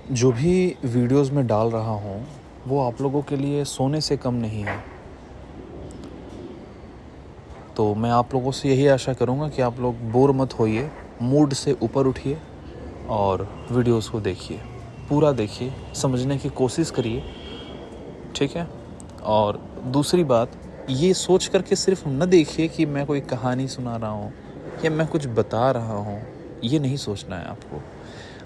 जो भी वीडियोस में डाल रहा हूँ वो आप लोगों के लिए सोने से कम नहीं है। तो मैं आप लोगों से यही आशा करूँगा कि आप लोग बोर मत होइए, मूड से ऊपर उठिए और वीडियोस को देखिए, पूरा देखिए, समझने की कोशिश करिए, ठीक है। और दूसरी बात, ये सोच कर के सिर्फ न देखिए कि मैं कोई कहानी सुना रहा हूँ या मैं कुछ बता रहा हूँ। ये नहीं सोचना है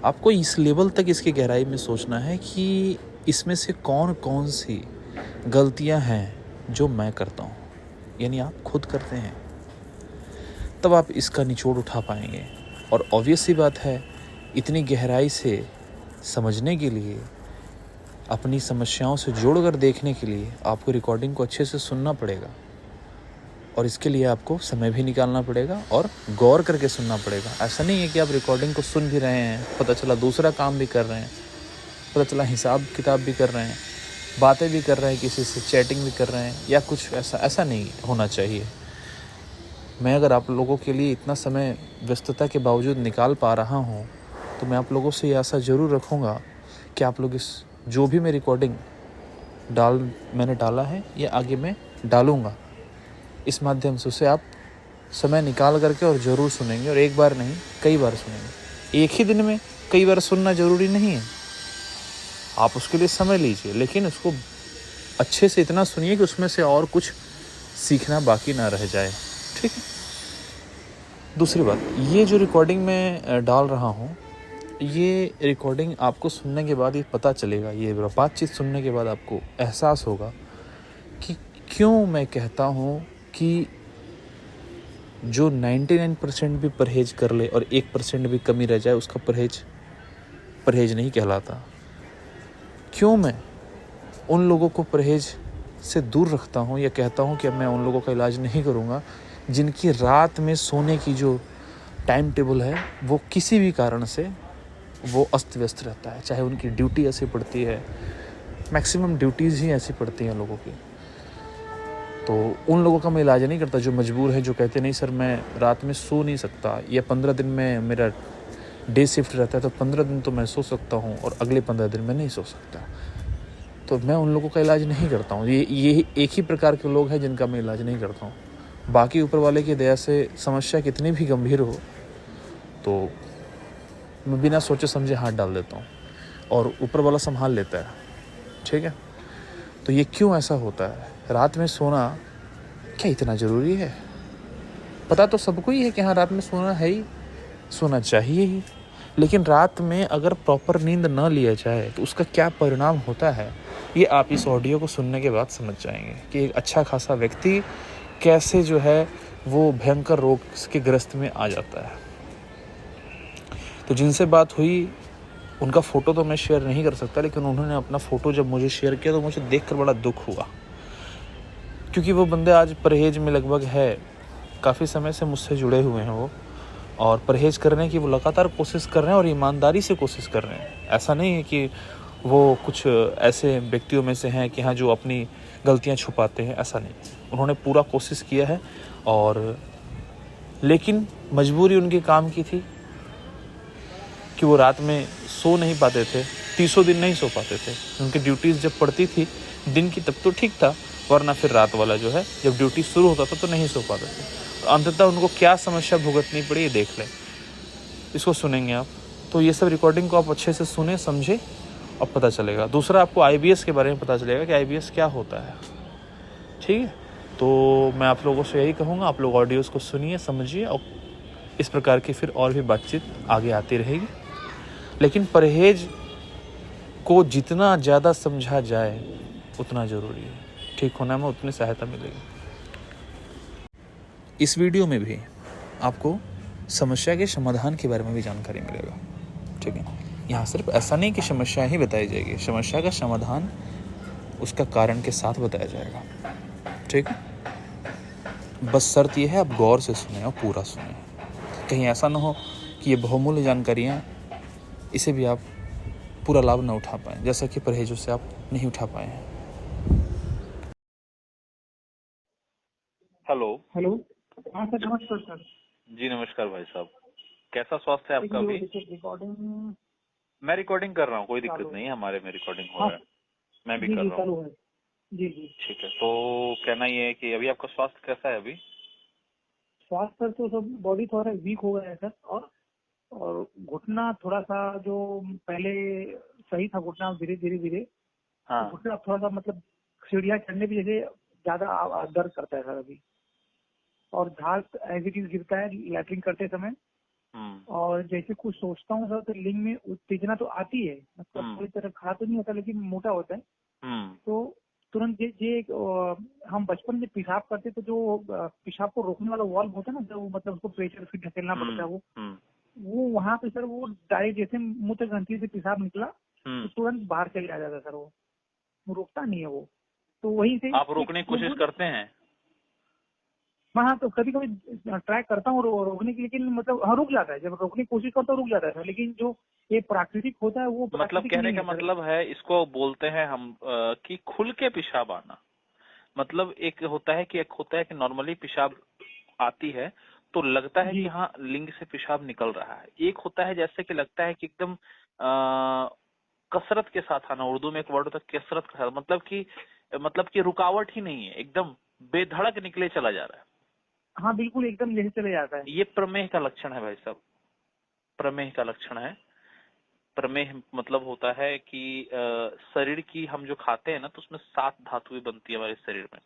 आपको इस लेवल तक इसकी गहराई में सोचना है कि इसमें से कौन कौन सी गलतियां हैं जो मैं करता हूँ, यानी आप खुद करते हैं, तब आप इसका निचोड़ उठा पाएंगे। और ऑब्वियस सी बात है, इतनी गहराई से समझने के लिए, अपनी समस्याओं से जोड़कर देखने के लिए आपको रिकॉर्डिंग को अच्छे से सुनना पड़ेगा और इसके लिए आपको समय भी निकालना पड़ेगा और गौर करके सुनना पड़ेगा। ऐसा नहीं है कि आप रिकॉर्डिंग को सुन भी रहे हैं, पता चला दूसरा काम भी कर रहे हैं, पता चला हिसाब किताब भी कर रहे हैं, बातें भी कर रहे हैं, किसी से चैटिंग भी कर रहे हैं या कुछ ऐसा नहीं होना चाहिए। मैं अगर आप लोगों के लिए इतना समय व्यस्तता के बावजूद निकाल पा रहा हूँ तो मैं आप लोगों से ये आशा ज़रूर रखूँगा कि आप लोग इस जो भी मैं रिकॉर्डिंग मैंने डाला है या आगे मैं डालूँगा, इस माध्यम से उसे आप समय निकाल करके और ज़रूर सुनेंगे। और एक बार नहीं, कई बार सुनेंगे। एक ही दिन में कई बार सुनना ज़रूरी नहीं है, आप उसके लिए समय लीजिए, लेकिन उसको अच्छे से इतना सुनिए कि उसमें से और कुछ सीखना बाकी ना रह जाए, ठीक है। दूसरी बात, ये जो रिकॉर्डिंग मैं डाल रहा हूँ, ये रिकॉर्डिंग आपको सुनने के बाद ये पता चलेगा, ये बातचीत सुनने के बाद आपको एहसास होगा कि क्यों मैं कहता हूँ कि जो 99% भी परहेज कर ले और 1% भी कमी रह जाए उसका परहेज नहीं कहलाता। क्यों मैं उन लोगों को परहेज से दूर रखता हूँ या कहता हूँ कि अब मैं उन लोगों का इलाज नहीं करूँगा जिनकी रात में सोने की जो टाइम टेबल है वो किसी भी कारण से वो अस्त व्यस्त रहता है, चाहे उनकी ड्यूटी ऐसी पड़ती है, मैक्सिमम ड्यूटीज़ ही ऐसी पड़ती हैं लोगों की। तो उन लोगों का मैं इलाज नहीं करता जो मजबूर है, जो कहते नहीं सर मैं रात में सो नहीं सकता, या 15 दिन में मेरा डे शिफ्ट रहता है तो 15 दिन तो मैं सो सकता हूँ और अगले 15 दिन में नहीं सो सकता। तो मैं उन लोगों का इलाज नहीं करता हूँ। ये एक ही प्रकार के लोग हैं जिनका मैं इलाज नहीं करता हूँ। बाकी ऊपर वाले की दया से समस्या कितनी भी गंभीर हो तो मैं बिना सोचे समझे हाथ डाल देता हूँ और ऊपर वाला संभाल लेता है, ठीक है। तो ये क्यों ऐसा होता है? रात में सोना क्या इतना ज़रूरी है? पता तो सबको ही है कि हाँ रात में सोना है ही, सोना चाहिए ही, लेकिन रात में अगर प्रॉपर नींद न लिया जाए तो उसका क्या परिणाम होता है, ये आप इस ऑडियो को सुनने के बाद समझ जाएंगे कि एक अच्छा खासा व्यक्ति कैसे जो है वो भयंकर रोग के ग्रस्त में आ जाता है। तो जिनसे बात हुई उनका फ़ोटो तो मैं शेयर नहीं कर सकता, लेकिन उन्होंने अपना फ़ोटो जब मुझे शेयर किया तो मुझे देखकर बड़ा दुख हुआ, क्योंकि वो बंदे आज परहेज में लगभग है, काफ़ी समय से मुझसे जुड़े हुए हैं वो, और परहेज करने की वो लगातार कोशिश कर रहे हैं और ईमानदारी से कोशिश कर रहे हैं। ऐसा नहीं है कि वो कुछ ऐसे व्यक्तियों में से हैं कि हाँ जो अपनी गलतियां छुपाते हैं, ऐसा नहीं। उन्होंने पूरा कोशिश किया है, और लेकिन मजबूरी उनके काम की थी कि वो रात में सो नहीं पाते थे, 30 दिन नहीं सो पाते थे। उनकी ड्यूटीज़ जब पड़ती थी दिन की तब तो ठीक था, वरना फिर रात वाला जो है जब ड्यूटी शुरू होता था तो नहीं सो पाते थे। तो अंततः उनको क्या समस्या भुगतनी पड़ी ये देख लें, इसको सुनेंगे आप। तो ये सब रिकॉर्डिंग को आप अच्छे से सुने समझे और पता चलेगा। दूसरा, आपको IBS के बारे में पता चलेगा कि IBS क्या होता है, ठीक है। तो मैं आप लोगों से यही कहूँगा, आप लोग ऑडियोज़ को सुनिए, समझिए, और इस प्रकार की फिर और भी बातचीत आगे आती रहेगी। लेकिन परहेज को जितना ज़्यादा समझा जाए उतना ज़रूरी है, ठीक होने में उतनी सहायता मिलेगी। इस वीडियो में भी आपको समस्या के समाधान के बारे में भी जानकारी मिलेगा, ठीक है। यहाँ सिर्फ ऐसा नहीं कि समस्या ही बताई जाएगी, समस्या का समाधान उसका कारण के साथ बताया जाएगा, ठीक है। बस शर्त यह है आप गौर से सुने और पूरा सुने, कहीं ऐसा ना हो कि ये बहुमूल्य जानकारियाँ इसे भी आप पूरा लाभ न उठा पाएँ, जैसा कि परहेजों से आप नहीं उठा पाए हैं। हेलो। हेलो। हाँ सर, नमस्कार सर। जी नमस्कार भाई साहब, कैसा स्वास्थ्य है आपका देखिए वो अभी? देखिए रिकॉर्डिंग मैं रिकॉर्डिंग कर रहा हूँ, कोई चालू दिक्कत है। नहीं है, हमारे में रिकॉर्डिंग हो हाँ रहा है, मैं भी जी कर जी रहा हूँ। चालू है। जी जी। ठीक है, तो कहना ये है कि अभी आपका स्वास्थ्य कैसा है अभी? स्वास्थ्य सर तो सब बॉडी थोड़ा वीक हो गया है सर। और घुटना थोड़ा सा जो पहले सही था, घुटना धीरे धीरे धीरे तो हाँ। घुटना थोड़ा सा मतलब सीढ़ियाँ चढ़ने भी जैसे ज्यादा दर्द करता है सर अभी। और झाग एज इट इज गिरता है लैटरिन करते समय। हम्म। और जैसे कुछ सोचता हूँ सर तो लिंग में उत्तेजना तो आती है, मतलब हम्म। पूरी तरह खड़ा तो नहीं होता लेकिन मोटा होता है। हम्म। तो तुरंत हम बचपन में पेशाब करते तो जो पेशाब को रोकने वाला वॉल्व होता है ना, जो मतलब उसको प्रेशर फिर ढकेलना पड़ता हम्म। है, हम्म। वो वहां पे सर वो डायरेक्ट जैसे मुंह तक ग्रंथि से पेशाब निकला तो हम्म। तुरंत बाहर चले आ जाता है सर। वो रुकता नहीं है वो। तो वहीं से आप रोकने की कोशिश करते हैं? हाँ, तो कभी कभी ट्राई करता हूँ रोकने की, लेकिन मतलब हाँ रुक जाता है। जब रोकने की कोशिश करता हूँ रुक जाता है सर, लेकिन जो ये प्राकृतिक होता है वो मतलब प्राकृतिक कहने नहीं का है सर। मतलब है, इसको बोलते हैं हम कि खुल के पेशाब आना। मतलब एक होता है कि नॉर्मली पेशाब आती है तो लगता है कि जी हाँ लिंग से पेशाब निकल रहा है। एक होता है जैसे कि लगता है कि एकदम आ, कसरत के साथ आना, उर्दू में एक वर्ड होता है कसरत के साथ, मतलब कि रुकावट ही नहीं है, एकदम बेधड़क निकले चला जा रहा है। हाँ बिल्कुल एकदम यही चले जाता है। ये प्रमेह का लक्षण है भाई साहब, प्रमेह का लक्षण है। प्रमेह मतलब होता है कि शरीर की हम जो खाते हैं ना तो उसमें 7 धातुएं बनती है हमारे शरीर में।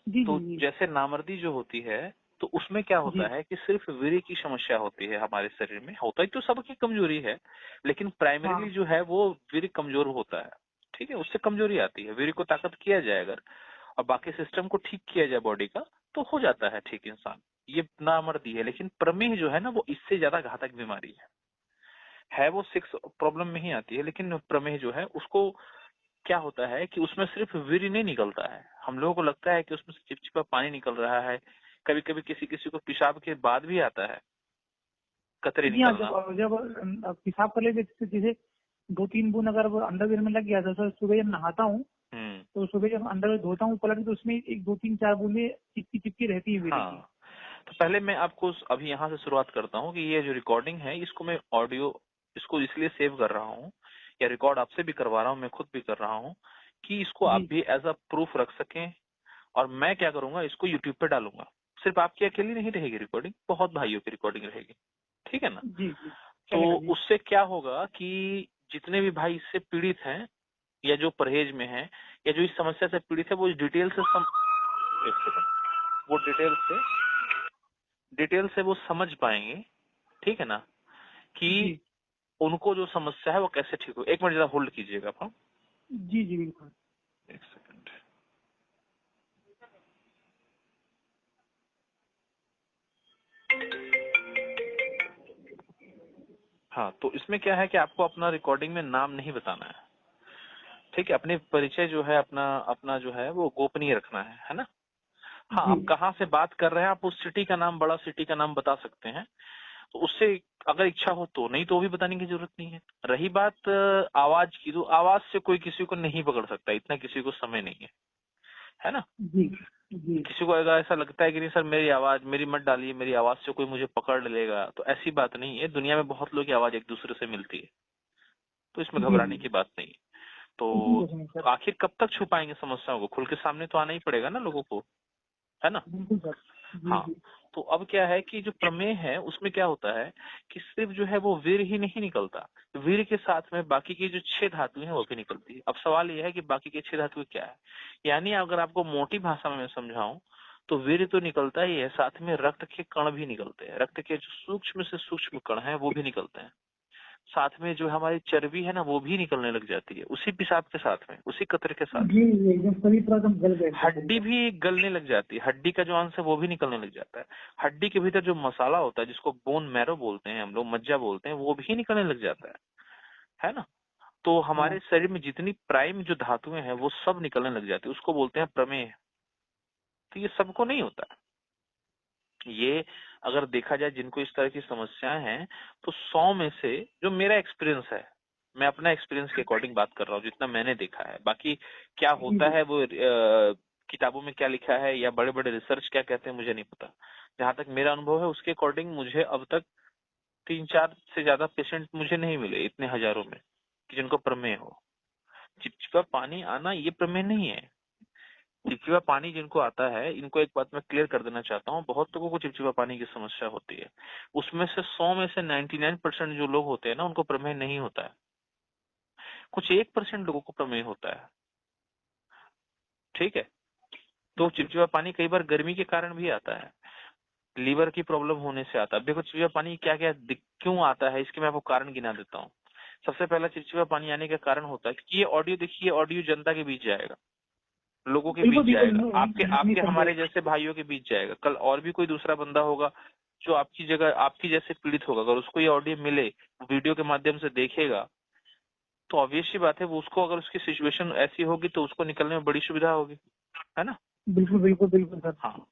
जी तो जी जी जैसे नामर्दी जो होती है तो उसमें क्या जी। होता है कि सिर्फ वीर्य की समस्या होती है हमारे शरीर में, होता है तो सबकी कमजोरी है, लेकिन प्राइमरीली हाँ जो है वो वीर्य कमजोर होता है। ठीक है, उससे कमजोरी आती है, वीर्य को ताकत किया जाए अगर और बाकी सिस्टम को ठीक किया जाए बॉडी का, तो हो जाता है ठीक इंसान। ये नामर्दी है, लेकिन प्रमेह जो है ना वो इससे ज्यादा घातक बीमारी है वो 6 प्रॉब्लम में ही आती है, लेकिन प्रमेह जो है उसको क्या होता है कि उसमें सिर्फ वीर्य नहीं निकलता है। हम लोगों को लगता है कि उसमें से चिपचिपा पानी निकल रहा है, कभी कभी किसी किसी को पेशाब के बाद भी आता है कतरे जी। हाँ, जब निकलना। जब पेशाब कर लेते जैसे 2-3 बूंद अगर अंडरवेयर में लग गया तो सर सुबह जब नहाता हूँ हम्म। तो सुबह जब अंडरवेयर धोता हूँ पलट के तो उसमें एक 2-3-4 बूंदे चिपकी चिपकी रहती है वीर्य की। हाँ, तो पहले मैं आपको अभी यहाँ से शुरुआत करता हूँ कि ये जो रिकॉर्डिंग है इसको मैं ऑडियो इसको इसलिए सेव कर रहा हूँ या रिकॉर्ड आपसे भी करवा रहा हूँ, मैं खुद भी कर रहा हूँ कि इसको आप जी भी एज अ प्रूफ रख सकें। और मैं क्या करूंगा, इसको यूट्यूब पे डालूंगा। सिर्फ आपकी अकेली नहीं रहेगी रिकॉर्डिंग, बहुत भाइयों की रिकॉर्डिंग रहेगी, ठीक है ना? जी जी तो चलेगा जी। उससे क्या होगा कि जितने भी भाई इससे पीड़ित हैं या जो परहेज में हैं या जो इस समस्या से पीड़ित है वो एक सेकंड, वो डिटेल से वो समझ पाएंगे, ठीक है ना, कि जी उनको जो समस्या है वो कैसे ठीक हो। एक मिनट जरा होल्ड कीजिएगा आप, हाँ? जी जी बिल्कुल। एक सेकंड। हाँ, तो इसमें क्या है कि आपको अपना रिकॉर्डिंग में नाम नहीं बताना है, ठीक है? अपने परिचय जो है अपना अपना जो है वो गोपनीय रखना है ना? हाँ, जी आप कहाँ से बात कर रहे हैं, आप उस सिटी का नाम, बड़ा सिटी का नाम बता सकते हैं, तो उससे अगर इच्छा हो तो, नहीं तो भी बताने की जरूरत नहीं है। रही बात आवाज की, तो आवाज से कोई किसी को नहीं पकड़ सकता, इतना किसी को समय नहीं है ना? जी जी किसी को अगर ऐसा लगता है कि नहीं सर मेरी आवाज मेरी मत डालिए, मेरी आवाज से कोई मुझे पकड़ लेगा, तो ऐसी बात नहीं है। दुनिया में बहुत लोगों की आवाज एक दूसरे से मिलती है, तो इसमें जी जी घबराने की बात नहीं है। जी तो जैसे सर। आखिर कब तक छुपाएंगे समस्याओं को, खुल के सामने तो आना ही पड़ेगा ना लोगों को, है ना? बिल्कुल सर। जी हाँ, जी तो अब क्या है कि जो प्रमेह है उसमें क्या होता है कि सिर्फ जो है वो वीर ही नहीं निकलता, वीर के साथ में बाकी की जो 6 धातुएं हैं वो भी निकलती है। अब सवाल यह है कि बाकी के 6 धातुएं क्या है, यानी अगर आपको मोटी भाषा में मैं समझाऊं तो वीर तो निकलता ही है, साथ में रक्त के कण भी निकलते हैं, रक्त के जो सूक्ष्म से सूक्ष्म कण हैं वो भी निकलते हैं, साथ में जो हमारी चर्बी है ना वो भी निकलने लग जाती है उसी पेशाब के साथ में, उसी कतरे के साथ जी में। एकदम सभी पूरा एकदम गल गए एकदम हड्डी पूरा। भी गलने लग जाती है, हड्डी का जो अंश है वो भी निकलने लग जाता है। हड्डी के भीतर जो मसाला होता है जिसको बोन मैरो बोलते हैं हम लोग, मज्जा बोलते हैं, वो भी निकलने लग जाता है ना? तो हाँ हमारे शरीर में जितनी प्राइम जो धातुएं हैं वो सब निकलने लग जाती है, उसको बोलते हैं प्रमेह। तो ये सबको नहीं होता है। ये अगर देखा जाए जिनको इस तरह की समस्याएं हैं तो 100 में से, जो मेरा एक्सपीरियंस है, मैं अपना एक्सपीरियंस के अकॉर्डिंग बात कर रहा हूँ जितना मैंने देखा है, बाकी क्या जी होता जी है वो किताबों में क्या लिखा है या बड़े बड़े रिसर्च क्या कहते हैं मुझे नहीं पता। जहां तक मेरा अनुभव है उसके अकॉर्डिंग मुझे अब तक 3-4 से ज्यादा पेशेंट मुझे नहीं मिले इतने हजारों में कि जिनको प्रमेय हो। चिपचिपा पानी आना ये प्रमेय नहीं है। चिपचिपा पानी जिनको आता है, इनको एक बात मैं क्लियर कर देना चाहता हूँ, बहुत लोगों को चिपचिपा पानी की समस्या होती है। उसमें से 100 में से 99% जो लोग होते हैं ना, उनको प्रमेय नहीं होता है। कुछ 1% लोगों को प्रमेय होता है। ठीक है, तो चिपचिपा पानी कई बार गर्मी के कारण भी आता है, लीवर की प्रॉब्लम होने से आता है। देखो चिपचिपा पानी क्या क्या क्यों आता है, इसके मैं आपको कारण गिना देता हूँ। सबसे पहला चिपचिपा पानी आने का कारण होता है कि ये ऑडियो देखिए, ऑडियो जनता के बीच जाएगा, लोगों के बीच जाएगा, आपके हमारे जैसे भाइयों के बीच जाएगा। कल और भी कोई दूसरा बंदा होगा जो आपकी जगह आपकी जैसे पीड़ित होगा, अगर उसको ये ऑडियो मिले, वीडियो के माध्यम से देखेगा, तो ऑब्वियस सी बात है वो उसको, अगर उसकी सिचुएशन ऐसी होगी तो उसको निकलने में बड़ी सुविधा होगी, है ना। बिल्कुल बिल्कुल बिल्कुल सर। हाँ,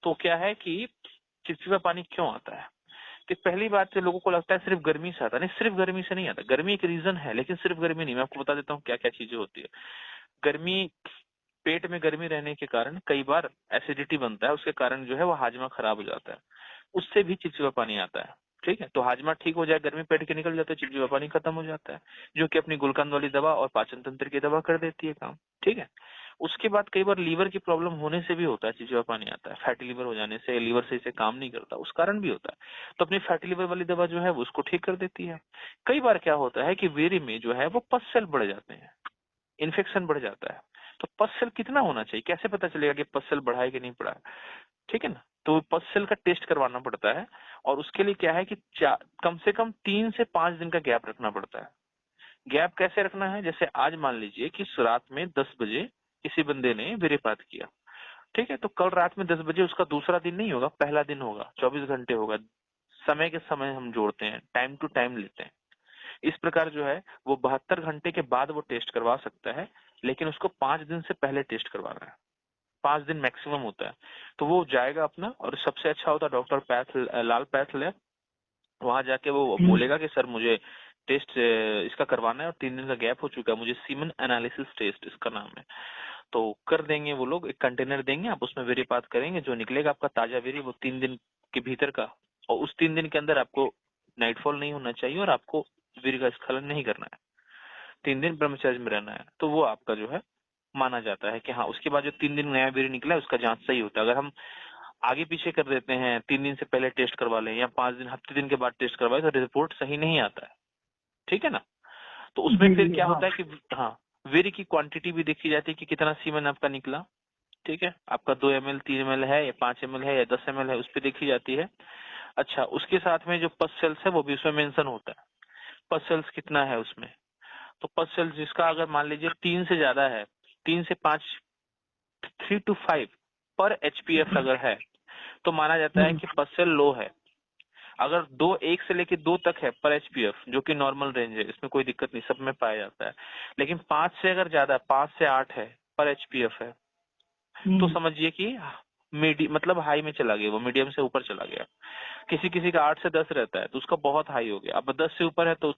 तो क्या है कि चिपचिपा पानी क्यों आता है कि पहली बात तो लोगों को लगता है सिर्फ गर्मी से आता, नहीं, सिर्फ गर्मी से नहीं आता। गर्मी एक रीजन है, लेकिन सिर्फ गर्मी नहीं। मैं आपको बता देता हूँ क्या क्या चीजें होती है। गर्मी, पेट में गर्मी रहने के कारण कई बार एसिडिटी बनता है, उसके कारण जो है वो हाजमा खराब हो जाता है, उससे भी चिपचिपा पानी आता है। ठीक है, तो हाजमा ठीक हो जाए, गर्मी पेट के निकल जाता है, चिपचिपा पानी खत्म हो जाता है, जो कि अपनी गुलकंद वाली दवा और पाचन तंत्र की दवा कर देती है काम। ठीक है, उसके बाद कई बार लीवर की प्रॉब्लम होने से भी होता है, चिपचिपा पानी आता है। फैटी लीवर हो जाने से, लीवर से इसे काम नहीं करता, उस कारण भी होता है। तो अपनी फैटी लीवर वाली दवा जो है वो उसको ठीक कर देती है। कई बार क्या होता है कि वेरी में जो है वो पस सेल बढ़ जाते हैं, इन्फेक्शन बढ़ जाता है। तो पस सेल कितना होना चाहिए, कैसे पता चलेगा कि पस सेल बढ़ा है कि नहीं बढ़ा है? ठीक है ना, तो पस सेल का टेस्ट करवाना पड़ता है, और उसके लिए क्या है कि कम से कम 3 से 5 दिन का गैप रखना पड़ता है। गैप कैसे रखना है, जैसे आज मान लीजिए कि रात में 10 बजे किसी बंदे ने वीर्यपात किया, ठीक है, तो कल रात में 10 बजे उसका दूसरा दिन नहीं होगा, पहला दिन होगा, 24 घंटे होगा। समय के समय हम जोड़ते हैं, टाइम टू टाइम लेते हैं। इस प्रकार जो है वो 72 घंटे के बाद वो टेस्ट करवा सकता है, लेकिन उसको 5 दिन से पहले टेस्ट करवाना है। 5 दिन मैक्सिमम होता है। तो वो जाएगा अपना, और सबसे अच्छा होता है डॉक्टर पैथ, लाल पैथ लैब, वहां जाके वो बोलेगा कि सर मुझे टेस्ट इसका करवाना है और 3 दिन का गैप हो चुका है, मुझे सीमन एनालिसिस टेस्ट इसका नाम है, तो कर देंगे वो लोग। एक कंटेनर देंगे, आप उसमें वेरीपात करेंगे, जो निकलेगा आपका ताजा वेरी वो 3 दिन के भीतर का, और उस 3 दिन के अंदर आपको नाइटफॉल नहीं होना चाहिए और आपको वीर्य का स्खलन नहीं करना है, 3 दिन ब्रह्मचर्य में रहना है, तो वो आपका जो है माना जाता है कि हाँ, उसके बाद जो 3 दिन नया वीर्य निकला है उसका जांच सही होता है। अगर हम आगे पीछे कर देते हैं, 3 दिन से पहले टेस्ट करवा लें या 5 दिन, हफ्ते दिन के बाद टेस्ट करवाए, तो रिपोर्ट सही नहीं आता है। ठीक है ना, तो उसमें फिर क्या होता है कि हाँ, वीर्य की क्वांटिटी भी देखी जाती है कि कितना सीमन आपका निकला। ठीक है, आपका 2 ml 3 ml है या 5 ml है या 10 ml है, उस पर देखी जाती है। अच्छा, उसके साथ में जो पस सेल्स है वो भी उसमें मेंशन होता है, पस सेल्स कितना है उसमें। तो पस सेल्स जिसका अगर मान लीजिए 3 से ज्यादा है, 3 से 5, 3 to 5 पर एचपीएफ अगर है, तो माना जाता है कि पस सेल लो है। अगर 1 से लेके 2 तक है पर एचपीएफ, जो कि नॉर्मल रेंज है, इसमें कोई दिक्कत नहीं, सब में पाया जाता है। लेकिन 5 से अगर ज्यादा, 5 से 8 है पर एचपीएफ है, तो समझिए कि मतलब हाई में चला गया, वो मीडियम से ऊपर चला गया। किसी किसी का 8 से 10 रहता है तो उसका बहुत हाई हो गया। अब 10 से ऊपर है तो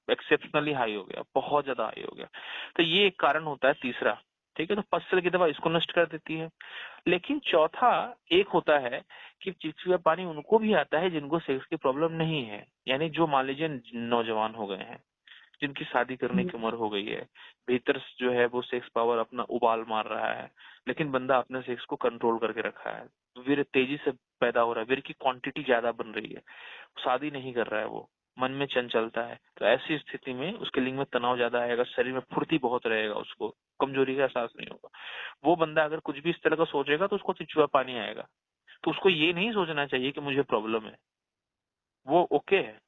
एक्सेप्शनली हाई हो गया, बहुत ज्यादा हाई हो गया। तो ये एक कारण होता है तीसरा। ठीक है, तो पस सेल की दवा इसको नष्ट कर देती है। लेकिन चौथा एक होता है कि चिपचिपा पानी उनको भी आता है जिनको सेक्स की प्रॉब्लम नहीं है, यानी जो मान लीजिए नौजवान हो गए हैं, जिनकी शादी करने की उम्र हो गई है, भीतर जो है वो सेक्स पावर अपना उबाल मार रहा है, लेकिन बंदा अपने सेक्स को कंट्रोल करके रखा है, वीर्य तेजी से पैदा हो रहा है, वीर्य की क्वांटिटी ज्यादा बन रही है, शादी नहीं कर रहा है, वो मन में चंचलता है, तो ऐसी स्थिति में उसके लिंग में तनाव ज्यादा आएगा, शरीर में फुर्ती बहुत रहेगा, उसको कमजोरी का एहसास नहीं होगा। वो बंदा अगर कुछ भी इस तरह का सोचेगा तो उसको चिपचिपा पानी आएगा। तो उसको ये नहीं सोचना चाहिए कि मुझे प्रॉब्लम है, वो ओके है।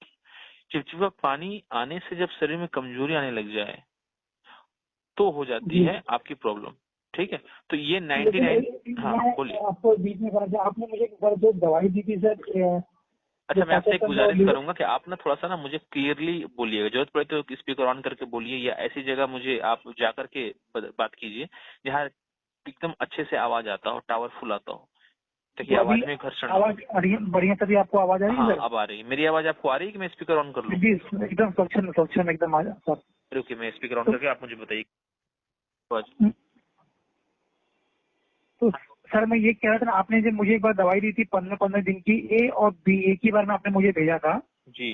चिपचिपा पानी आने से जब शरीर में कमजोरी आने लग जाए तो हो जाती है आपकी प्रॉब्लम। ठीक है, तो ये 99। हाँ बोलिए। आपको बीच में आपने मुझे जो दवाई दी थी सर, अच्छा, मैं आपसे एक गुजारिश करूंगा कि आप ना थोड़ा सा ना मुझे क्लियरली बोलिएगा, जरूरत पड़े तो स्पीकर ऑन करके बोलिए, या ऐसी जगह मुझे आप जाकर के बात कीजिए जहाँ एकदम अच्छे से आवाज आता हो, टावर फुल आता हो, ताकि आवाज में घर्षण। आवाज बढ़िया तभी आपको आवाज आ रही है? हाँ, अब आ रही है। मेरी आवाज आपको आ रही है कि मैं स्पीकर ऑन कर लूँ? जी एकदम सक्षम एकदम आ सर। रुकिए, मैं स्पीकर ऑन करके आप मुझे बताइए। तो सर मैं ये कह रहा था ना, आपने जब मुझे एक बार दवाई दी थी 15-15 दिन की, ए और बी एक ही बार में आपने मुझे भेजा था। जी।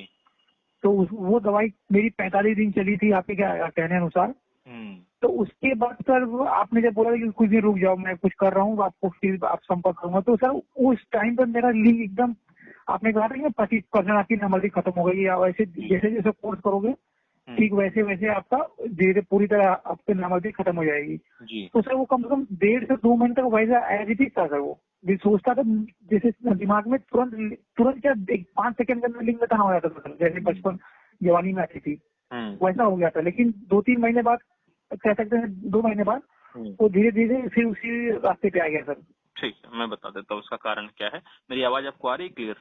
तो वो दवाई मेरी 45 दिन चली थी आपके क्या कहने अनुसार। तो उसके बाद सर आपने जब बोला कि कुछ दिन रुक जाओ, मैं कुछ कर रहा हूँ, आपको फिर आप संपर्क करूंगा, तो सर उस टाइम पर मेरा लिंक एकदम, आपने कहा था कि 25% आपकी नंबर खत्म हो गई, या वैसे जैसे जैसे कोर्स करोगे ठीक वैसे वैसे आपका धीरे पूरी तरह आपकी नंबर खत्म हो जाएगी जी। तो सर वो कम से कम 1.5 से 2 महीने तक वैसा एज इट इज था सर। वो भी सोचता था जैसे दिमाग में तुरंत तुरंत क्या 5 सेकंड के अंदर लिंक में कहाँ हो जाता था सर, जैसे बचपन जवानी में आती थी वैसा हो गया था। लेकिन 2-3 महीने बाद, कह सकते हैं 2 महीने बाद, वो धीरे धीरे फिर उसी रास्ते पे आ गया सर। ठीक है, मैं बता देता हूँ उसका कारण क्या है। मेरी आवाज आपको आ रही है क्लियर?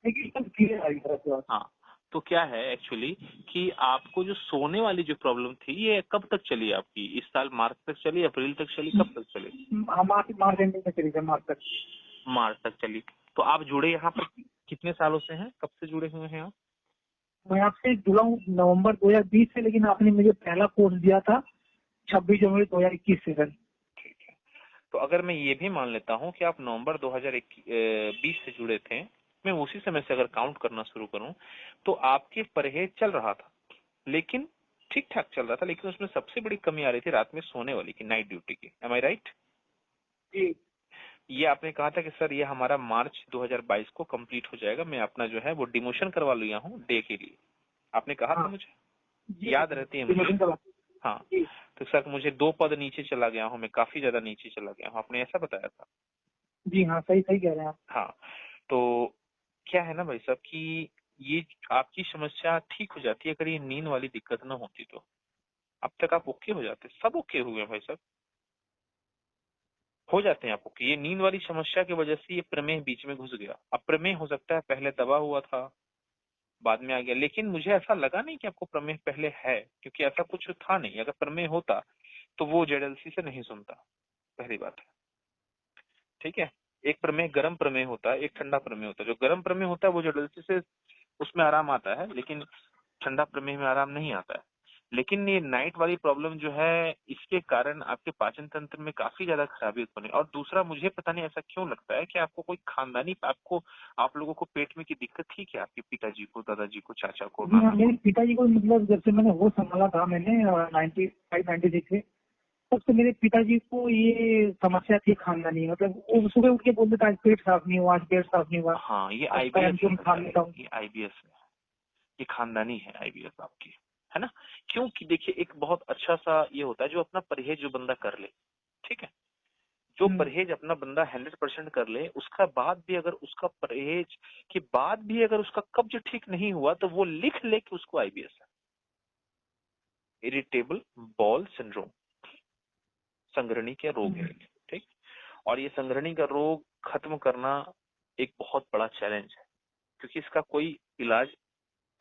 लेकिन सब क्लियर आ रही है। हाँ, तो क्या है एक्चुअली कि आपको जो सोने वाली जो प्रॉब्लम थी ये कब तक चली आपकी? इस साल मार्च तक चली, अप्रैल तक चली, कब तक चली? मार्च एंडिंग में चली सर, मार्च तक। मार्च तक चली। तो आप जुड़े यहाँ पर कितने सालों से हैं, कब से जुड़े हुए हैं आप? मैं आपसे जुड़ा हूँ नवंबर 2020 से, लेकिन आपने मुझे पहला कोर्स दिया था 26 जनवरी 2021 से सर। तो अगर मैं ये भी मान लेता हूँ कि आप नवंबर 2020 से जुड़े थे, मैं उसी समय से अगर काउंट करना शुरू करूं तो आपके परहेज चल रहा था, लेकिन ठीक ठाक चल रहा था, लेकिन उसमें सबसे बड़ी कमी आ रही थी रात में सोने वाली की, नाइट ड्यूटी की। एम आई राइट? जी ये आपने कहा था कि सर ये हमारा मार्च 2022 को कंप्लीट हो जाएगा, मैं अपना जो है वो डिमोशन करवा लिया हूँ डे के लिए, आपने कहा था हाँ मुझे, जी याद रहती है मुझे। जी हाँ, जी तो सर मुझे 2 पद नीचे चला गया हूँ, मैं काफी ज्यादा नीचे चला गया हूँ, आपने ऐसा बताया था। जी हाँ, सही सही कह रहे हैं आप। हाँ, तो क्या है ना भाई साहब कि ये आपकी समस्या ठीक हो जाती है अगर ये नींद वाली दिक्कत ना होती तो। अब तक आप ओके हो जाते, सब ओके हुए हैं भाई साहब, हो जाते हैं आप ओके। ये नींद वाली समस्या की वजह से ये प्रमेह बीच में घुस गया। अब प्रमेह हो सकता है पहले दबा हुआ था, बाद में आ गया, लेकिन मुझे ऐसा लगा नहीं कि आपको प्रमेह पहले है, क्योंकि ऐसा कुछ था नहीं। अगर प्रमेह होता तो वो जेडएलसी से नहीं सुनता, पहली बात है, ठीक है। एक प्रमेह गर्म प्रमेह होता है, एक ठंडा प्रमेह होता है। जो गर्म प्रमेह होता है वो जेडएलसी से उसमें आराम आता है, लेकिन ठंडा प्रमेह में आराम नहीं आता है। लेकिन ये नाइट वाली प्रॉब्लम जो है, इसके कारण आपके पाचन तंत्र में काफी ज्यादा खराबी उत्पन्न है। और दूसरा, मुझे पता नहीं ऐसा क्यों लगता है कि आपको कोई खानदानी, आपको आप लोगों को पेट में की दिक्कत थी क्या? आपके पिताजी को, दादाजी को, चाचा को, जी हाँ, नाना मेरे को? पिताजी को मतलब जब से मैंने वो संभाला था, मैंने 95-96 से, तब से मेरे पिताजी को ये समस्या थी खानदानी। मतलब वो सुबह उठ के बोलते थे आज पेट साफ नहीं हुआ, आज पेट साफ नहीं हुआ, हाँ, ये आज आईबीएस टाइम से है, खा लेता हूँ। ये आईबीएस है, ये खानदानी है आईबीएस आपकी, है ना। क्योंकि देखिए एक बहुत अच्छा सा ये होता है, जो अपना परहेज जो बंदा कर ले, ठीक है, जो परहेज अपना बंदा 100% कर ले, उसका बाद भी अगर उसका परहेज के बाद भी अगर उसका कब्ज ठीक नहीं हुआ तो वो लिख ले कि उसको आईबीएस है, इरिटेबल बॉल सिंड्रोम, संग्रहणी का रोग है, ठीक। और ये संग्रहणी का रोग खत्म करना एक बहुत बड़ा चैलेंज है, क्योंकि इसका कोई इलाज,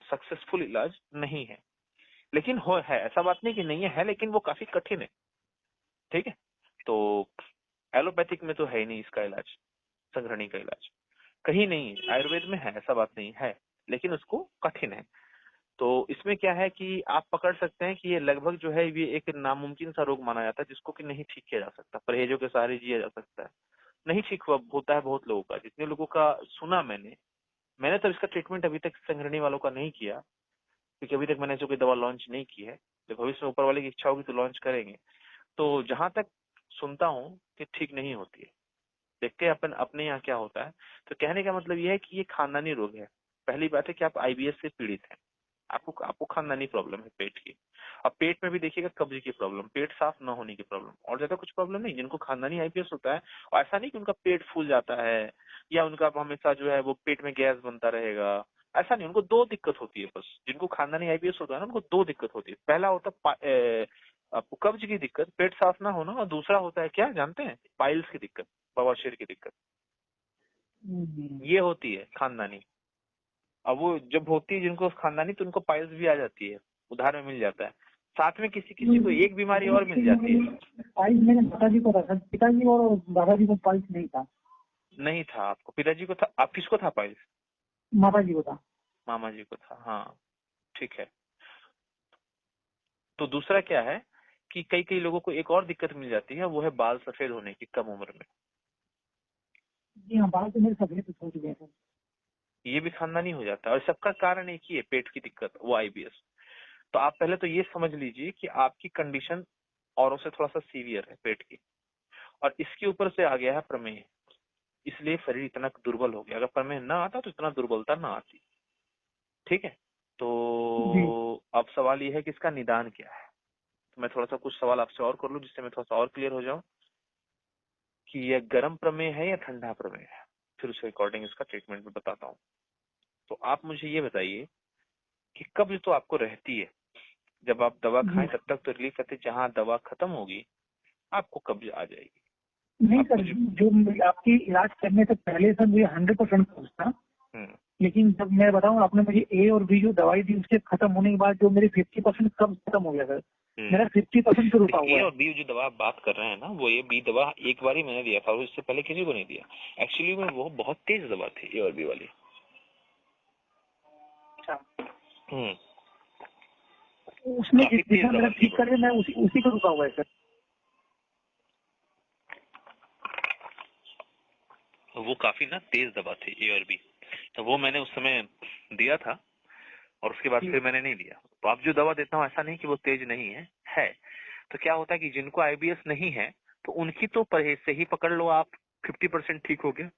सक्सेसफुल इलाज नहीं है। लेकिन हो है, ऐसा बात नहीं कि नहीं है, लेकिन वो काफी कठिन है, ठीक है। तो एलोपैथिक में तो है ही नहीं इसका इलाज, संग्रहणी का इलाज कहीं नहीं है, आयुर्वेद में है, ऐसा बात नहीं है, लेकिन उसको कठिन है। तो इसमें क्या है कि आप पकड़ सकते हैं कि ये लगभग जो है ये एक नामुमकिन सा रोग माना जाता है, जिसको कि नहीं ठीक किया जा सकता, परहेजों के सहारे जिया जा सकता है। नहीं ठीक हुआ होता है बहुत लोगों का, जितने लोगों का सुना मैंने तो इसका ट्रीटमेंट अभी तक संग्रहणी वालों का नहीं किया, क्योंकि अभी तक मैंने ऐसी कोई दवा लॉन्च नहीं की है। जब भविष्य में ऊपर वाले की इच्छा होगी तो लॉन्च करेंगे। तो जहां तक सुनता हूँ कि ठीक नहीं होती है, देखते हैं अपन अपने यहाँ क्या होता है। तो कहने का मतलब ये है कि ये खानदानी रोग है। पहली बात है कि आप आईबीएस से पीड़ित हैं, आपको आपको खानदानी प्रॉब्लम है पेट की। अब पेट में भी देखिएगा कब्ज की प्रॉब्लम, पेट साफ न होने की प्रॉब्लम, और ज्यादा कुछ प्रॉब्लम नहीं। जिनको खानदानी आईबीएस होता है, और ऐसा नहीं कि उनका पेट फूल जाता है या उनका हमेशा जो है वो पेट में गैस बनता रहेगा, ऐसा नहीं। उनको 2 दिक्कत होती है बस। जिनको खानदानी आईबीएस होता है ना, उनको 2 दिक्कत होती है। पहला होता है आपको कब्ज की दिक्कत, पेट साफ ना होना, और दूसरा होता है क्या जानते हैं? पाइल्स की दिक्कत, बवासीर की दिक्कत, ये होती है खानदानी। अब वो जब होती है जिनको खानदानी, तो उनको पाइल्स भी आ जाती है, उधार में मिल जाता है। साथ में किसी किसी को एक बीमारी और मिल जाती है। पाइल्स मेरे माताजी को था, पिताजी और दादाजी को पाइल्स नहीं था। नहीं था आपको? पिताजी को था? आप किसको था पाइल्स? माताजी को था। मामा जी को था, हाँ, ठीक है। तो दूसरा क्या है कि कई कई लोगों को एक और दिक्कत मिल जाती है, वो है बाल सफेद होने की कम उम्र में। जी हाँ, बाल तो मेरे सफेद हो चुके हैं। ये भी खानदानी हो जाता है, और सबका कारण एक ही है, पेट की दिक्कत, वो आईबीएस। तो आप पहले तो ये समझ लीजिए कि आपकी कंडीशन औरों से थोड़ा सा सीवियर है पेट की, और इसके ऊपर से आ गया है प्रमेह, इसलिए शरीर इतना दुर्बल हो गया। अगर प्रमेह ना आता तो इतना दुर्बलता ना आती। ठीक है, जी। तो अब सवाल ये है कि इसका निदान क्या है। तो मैं थोड़ा सा कुछ सवाल आपसे और कर लूं, जिससे मैं थोड़ा सा और क्लियर हो जाऊं कि यह गर्म प्रमेह है या ठंडा प्रमेह है, फिर उसके अकॉर्डिंग इसका ट्रीटमेंट भी बताता हूँ। तो आप मुझे ये बताइए कि कब्ज तो आपको रहती है, जब आप दवा जी खाएं तब तक तो रिलीफ रहती है, जहां दवा खत्म होगी आपको कब्ज आ जाएगी। नहीं आपको सर, जो जो आपकी इलाज करने से पहले सर मुझे 100% कब्ज था। हम्म, लेकिन जब मैं बताऊं, आपने मुझे ए और बी जो दवाई दी, उसके खत्म होने के बाद जो मेरे 50% कब्ज खत्म हो गया सर। मेरा 50% तो रुका ए हुआ है। और बी जो दवा आप बात कर रहे हैं ना, वो ये बी दवा एक बार ही मैंने दिया था और इससे पहले किसी को नहीं दिया। एक्चुअली में वो बहुत तेज दवा थी ए और बी वाली। अच्छा, हम्म, उसने काफी तेज जितना दवा मेरा थी ठीक वो। कर दिया, मैं उसी उसी को रुका हुआ है सर। तो वो काफी ना तेज दवा थी ए और बी, तो वो मैंने उस समय दिया था, और उसके बाद जी। फिर मैंने नहीं लिया। तो आप जो दवा देता हूँ ऐसा नहीं कि वो तेज नहीं है। तो क्या होता है कि जिनको आईबीएस नहीं है तो उनकी तो परहेज से ही पकड़ लो आप, 50% ठीक हो गया।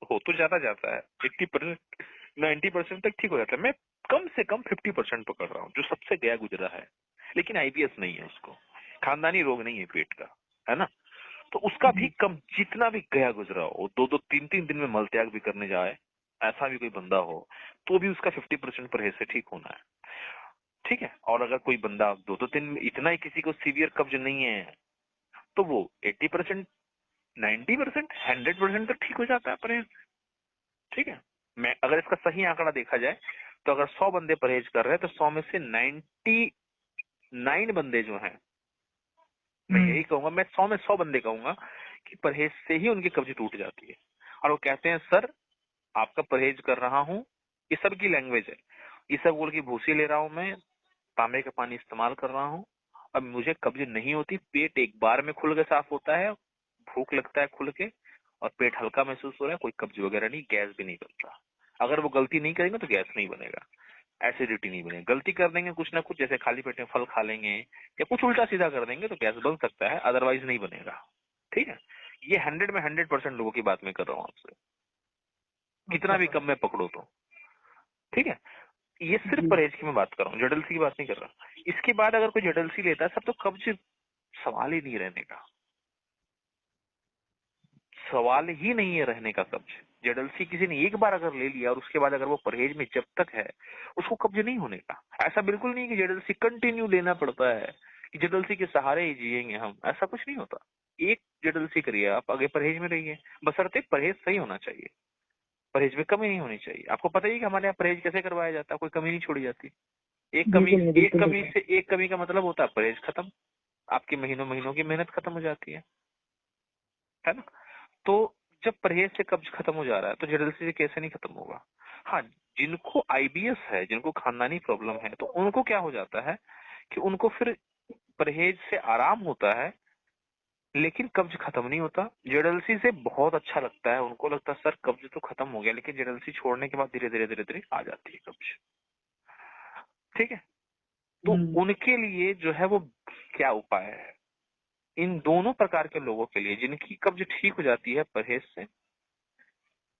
हो तो ज्यादा जाता है, 80% 90% तक ठीक हो जाता है। मैं कम से कम 50% पकड़ रहा हूँ जो सबसे गया गुजरा है, लेकिन आईबीएस नहीं है, उसको खानदानी रोग नहीं है पेट का, है ना। तो उसका भी जी। कम, जितना भी गया गुजरा हो, 2-2 3-3 दिन में मल त्याग भी करने जाए, ऐसा भी कोई बंदा हो, तो भी उसका 50% परहेज से ठीक होना है। ठीक है, और अगर कोई बंदा 2-2 दिन में, इतना ही किसी को सीवियर कब्ज नहीं है, तो वो 80%, 90%, 100% तक ठीक हो जाता है परहेज। ठीक है, मैं अगर इसका सही आंकड़ा देखा जाए तो अगर 100 बंदे परहेज कर रहे हैं तो 100 में से 99 बंदे जो हैं, मैं हम्म। यही कहूंगा, मैं 100 में 100 बंदे कहूंगा कि परहेज से ही उनकी कब्ज टूट जाती है। और वो कहते हैं सर आपका परहेज कर रहा हूँ, ये सब की लैंग्वेज है, ये सब बोल की भूसी ले रहा हूँ मैं, तांबे का पानी इस्तेमाल कर रहा हूँ, अब मुझे कब्ज नहीं होती, पेट एक बार में खुल के साफ होता है, भूख लगता है खुल के, और पेट हल्का महसूस हो रहा है, कोई कब्ज वगैरह नहीं, गैस भी नहीं बनता। अगर वो गलती नहीं करेंगे तो गैस नहीं बनेगा, एसिडिटी नहीं बनेगी। गलती कर देंगे कुछ ना कुछ, जैसे खाली पेट में फल खा लेंगे या कुछ उल्टा सीधा कर देंगे तो गैस बन सकता है, अदरवाइज नहीं बनेगा। ठीक है, ये 100 में 100% लोगों की बात मैं कर रहा हूँ आपसे, अच्छा कितना भी सर। कम में पकड़ो तो। ठीक है, ये सिर्फ जी। परहेज की मैं बात कर रहा हूँ, जडलसी की बात नहीं कर रहा। इसके बाद अगर कोई जडलसी लेता है सब, तो कब्ज सवाल ही नहीं रहने का, सवाल ही नहीं है रहने का कब्ज। जडलसी किसी ने एक बार अगर ले लिया और उसके बाद अगर वो परहेज में जब तक है, उसको कब्ज नहीं होने का। ऐसा बिल्कुल नहीं कि जडलसी कंटिन्यू लेना पड़ता है, कि जडलसी के सहारे ही जिएंगे हम, ऐसा कुछ नहीं होता। एक जडलसी करिए आप, आगे परहेज में रहिए, बशर्ते परहेज सही होना चाहिए, परहेज में कमी नहीं होनी चाहिए। आपको पता ही है कि हमारे यहाँ परहेज कैसे करवाया जाता है, कोई कमी नहीं छोड़ी जाती। एक कमी, बिल्कुल नहीं, एक बिल्कुल कमी नहीं। से एक कमी का मतलब होता है परहेज खत्म, आपकी महीनों महीनों की मेहनत खत्म हो जाती है ना। तो जब परहेज से कब्ज खत्म हो जा रहा है तो जडलसी से कैसे नहीं खत्म होगा। हाँ, जिनको आईबीएस है, जिनको खानदानी प्रॉब्लम है, तो उनको क्या हो जाता है कि उनको फिर परहेज से आराम होता है, लेकिन कब्ज खत्म नहीं होता। जडलसी से बहुत अच्छा लगता है, उनको लगता है सर कब्ज तो खत्म हो गया, लेकिन जडलसी छोड़ने के बाद धीरे धीरे धीरे धीरे आ जाती है कब्ज। ठीक है, तो हम्म। उनके लिए जो है वो क्या उपाय है, इन दोनों प्रकार के लोगों के लिए, जिनकी कब्ज ठीक हो जाती है परहेज से,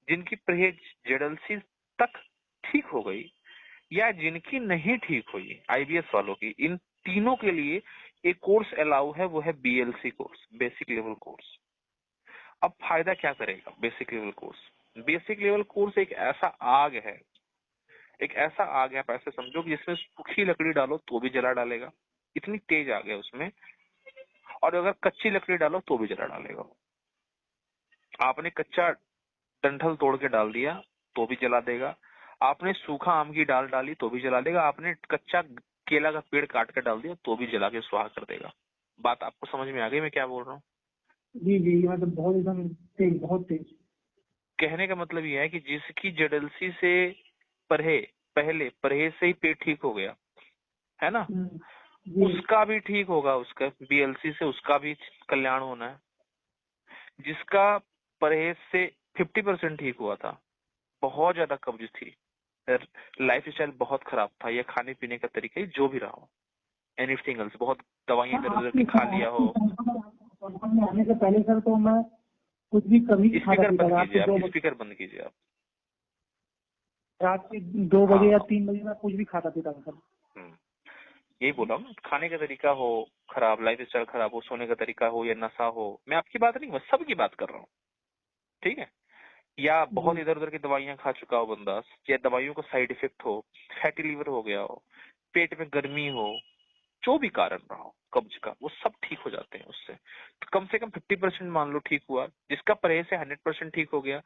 जिनकी परहेज जडलसी तक ठीक हो गई, या जिनकी नहीं ठीक हुई आईबीएस वालों की, इन तीनों के लिए एक कोर्स अलाउ है, वो है BLC course, basic level course. अब फायदा क्या करेगा basic level course. Basic level course एक ऐसा आग है, एक ऐसा आग है, आप ऐसे समझो कि जिसमें सूखी लकड़ी डालो तो भी जला डालेगा, इतनी तेज आग है उसमें। और अगर कच्ची लकड़ी डालो तो भी जला डालेगा। आपने कच्चा डंठल तोड़ के डाल दिया तो भी जला देगा, आपने सूखा आम की डाल डाली तो भी जला देगा, आपने कच्चा केला का पेड़ काट के डाल दिया तो भी जला के स्वाहा कर देगा। बात आपको समझ में आ गई मैं क्या बोल रहा हूँ। जी जी, ये मतलब बहुत एकदम तेज, बहुत तेज। कहने का मतलब यह है कि जिसकी जडलसी से परहेज, पहले परहेज से ही पेट ठीक हो गया है ना, जी। उसका भी ठीक होगा, उसका बीएलसी से उसका भी कल्याण होना है। जिसका परहेज से 50% ठीक हुआ था, बहुत ज्यादा कब्ज थी, लाइफ स्टाइल बहुत खराब था, या खाने पीने का तरीका, जो भी रहा हो, एनीथिंग एल्स, बहुत दवाइयां इधर उधर की खा लिया हो। कंपनी में आने से पहले सर तो मैं कुछ भी कभी खाता स्पीकर पीता बंद था। कीजिए, रात आप के स्पीकर बंद कीजिए आप। रात के 2 बजे या हाँ 3 बजे मैं कुछ भी खाता पीता था सर। यही बोला हूँ, खाने का तरीका हो खराब, लाइफ स्टाइल खराब हो, सोने का तरीका हो, या नशा हो, मैं आपकी बात नहीं, मैं सबकी बात कर रहा हूँ, ठीक है। या बहुत जी इधर उधर की दवाइयां खा चुका हो बंदा, या दवाइयों का साइड इफेक्ट हो, फैटी लीवर हो गया हो, पेट में गर्मी हो, जो भी कारण रहा हो कब्ज का, वो सब ठीक हो जाते हैं उससे। तो कम से कम 50% मान लो ठीक हुआ, जिसका परहेज से 100% ठीक हो गया,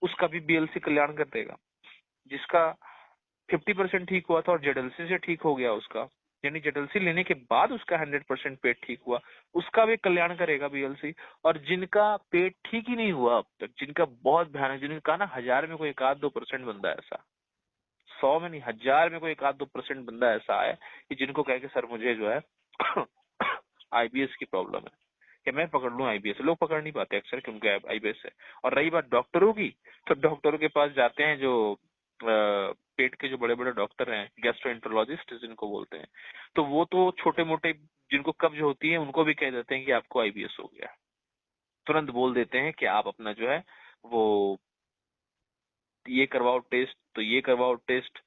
उसका भी बीएलसी कल्याण कर देगा। जिसका 50% ठीक हुआ था और जेडलसी से ठीक हो गया उसका, यानी जेडलसी लेने के बाद उसका 100% पेट ठीक हुआ, उसका भी कल्याण करेगा बीएलसी। और जिनका पेट ठीक ही नहीं हुआ अब तक, जिनका बहुत भयानक, जिनका कहा ना 1000 में कोई 1-2% बंदा ऐसा, 100 में नहीं 1000 में कोई 1-2% बंदा ऐसा है कि जिनको कहे कि सर मुझे जो है आईबीएस की प्रॉब्लम है, कि मैं पकड़ लूं आईबीएस। लोग पकड़ नहीं पाते अक्सर क्योंकि आईबीएस है। और रही बात डॉक्टरों की, तो डॉक्टरों के पास जाते हैं जो पेट के जो बड़े बड़े डॉक्टर हैं, गैस्ट्रोएंटरोलॉजिस्ट जिनको बोलते हैं, तो वो तो छोटे मोटे जिनको कब्ज होती है उनको भी कह देते हैं कि आपको आईबीएस हो गया, तुरंत बोल देते हैं कि आप अपना जो है वो ये करवाओ टेस्ट, तो ये करवाओ टेस्ट,